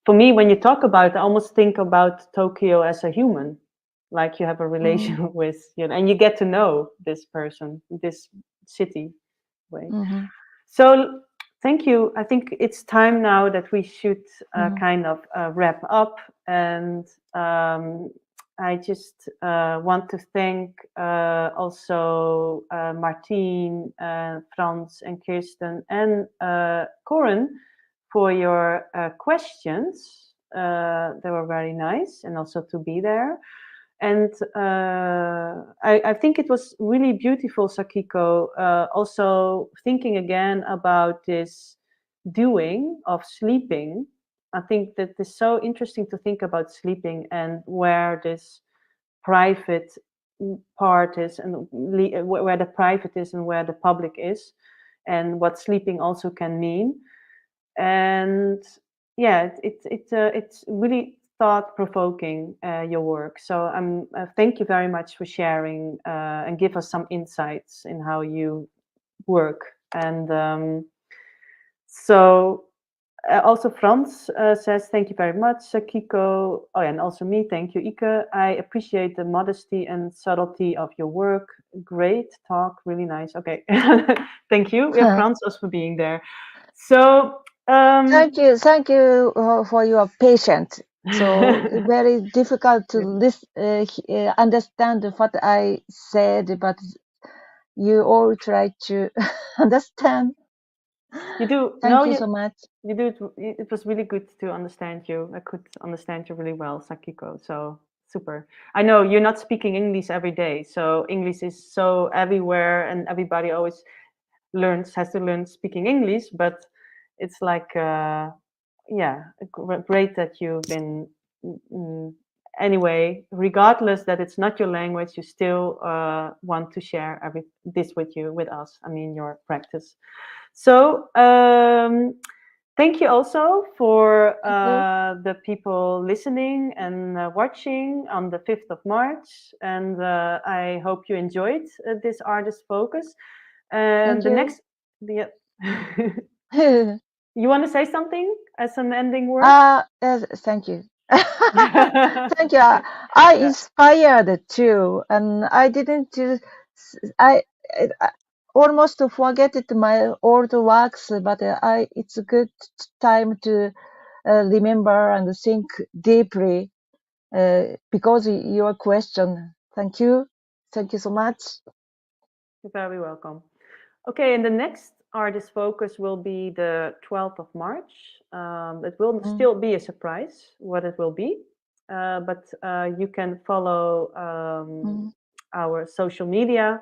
For me, when you talk about it, I almost think about Tokyo as a human, like you have a relation with, and you get to know this person, this city way. So thank you. I think it's time now that we should kind of wrap up. And I just want to thank also Martine, Frans, and Kirsten, and Corin for your questions. They were very nice, and also to be there. And I think it was really beautiful, Sakiko, also thinking again about this doing of sleeping. I think that it's so interesting to think about sleeping and where this private part is, and where the private is and where the public is, and what sleeping also can mean. And yeah, it's really thought-provoking, your work. So thank you very much for sharing and give us some insights in how you work. And so also Frans says, thank you very much, Sakiko. Oh, and also me, thank you, Ieke. I appreciate the modesty and subtlety of your work. Great talk, really nice. Okay, thank you. Yeah, Frans also for being there. So thank you for your patience. So very difficult to understand what I said, but you all try to understand. You do. Thank you so much. You do. It was really good to understand you. I could understand you really well, Sakiko. So super. I know you're not speaking English every day, so English is so everywhere, and everybody always has to learn speaking English. But it's like, yeah, great that you've been. Anyway, regardless that it's not your language, you still want to share this with us. I mean, your practice. So thank you also for the people listening and watching on the 5th of March. And I hope you enjoyed this artist focus. And the next, you want to say something as an ending word? Yes, thank you. Thank you. I inspired too, and I didn't. I almost forget my old works, but it's a good time to remember and think deeply because your question. Thank you so much. You're very welcome. Okay, and the next artist focus will be the 12th of March. It will still be a surprise what it will be, but you can follow our social media.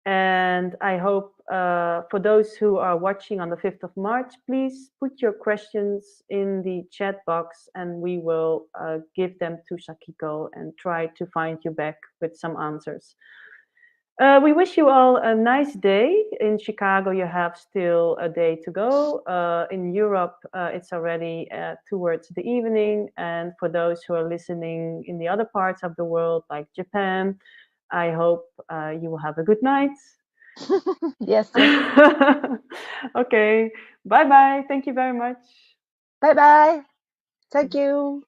And I hope for those who are watching on the 5th of March, please put your questions in the chat box and we will give them to Sakiko and try to find you back with some answers. We wish you all a nice day. In Chicago, you have still a day to go. In Europe, it's already towards the evening. And for those who are listening in the other parts of the world, like Japan, I hope you will have a good night. Yes. Okay. Bye-bye. Thank you very much. Bye-bye. Thank you.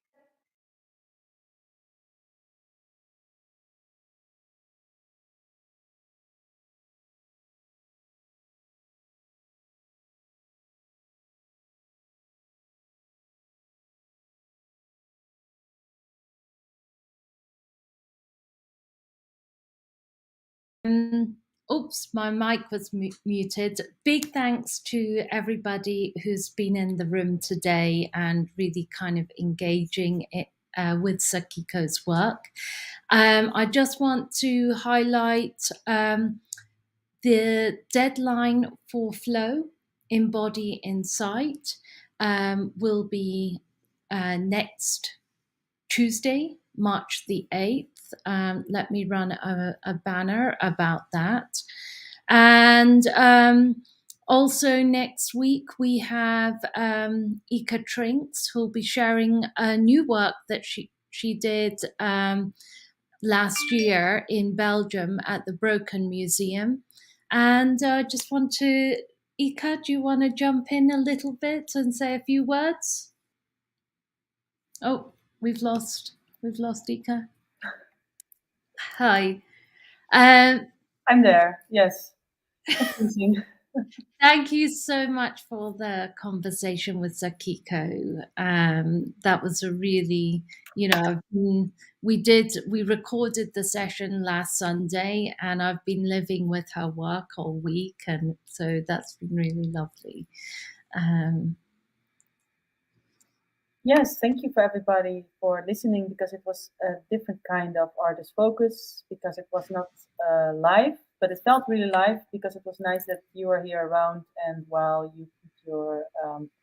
Oops, my mic was muted. Big thanks to everybody who's been in the room today and really kind of engaging with Sakiko's work. I just want to highlight the deadline for Flow, Embody Insight, will be next Tuesday, March the 8th. Let me run a banner about that. And also next week, we have ieke Trinks, who'll be sharing a new work that she did last year in Belgium at the Broken Museum. And just want to, ieke, do you want to jump in a little bit and say a few words? Oh, we've lost ieke. Hi. I'm there, yes. Thank you so much for the conversation with Sakiko. That was a really, we recorded the session last Sunday, and I've been living with her work all week, and so that's been really lovely. Yes, thank you for everybody for listening, because it was a different kind of artist focus, because it was not live, but it felt really live, because it was nice that you were here around and while you put your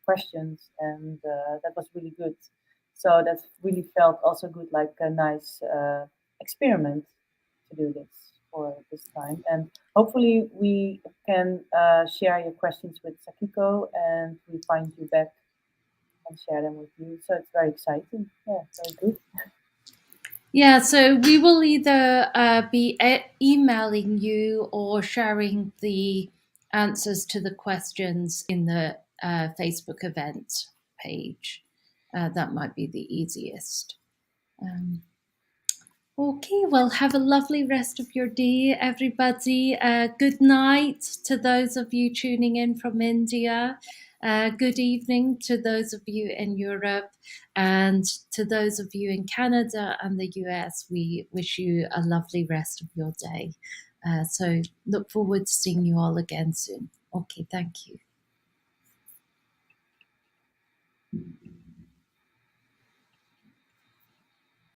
questions, and that was really good. So that really felt also good, like a nice experiment to do this for this time. And hopefully we can share your questions with Sakiko, and we find you back and share them with you. So it's very exciting. Yeah, very good. Yeah, so we will either be emailing you or sharing the answers to the questions in the Facebook event page. That might be the easiest. Okay, well, have a lovely rest of your day, everybody. Good night to those of you tuning in from India. Good evening to those of you in Europe, and to those of you in Canada and the US. We wish you a lovely rest of your day. So look forward to seeing you all again soon. Okay, thank you.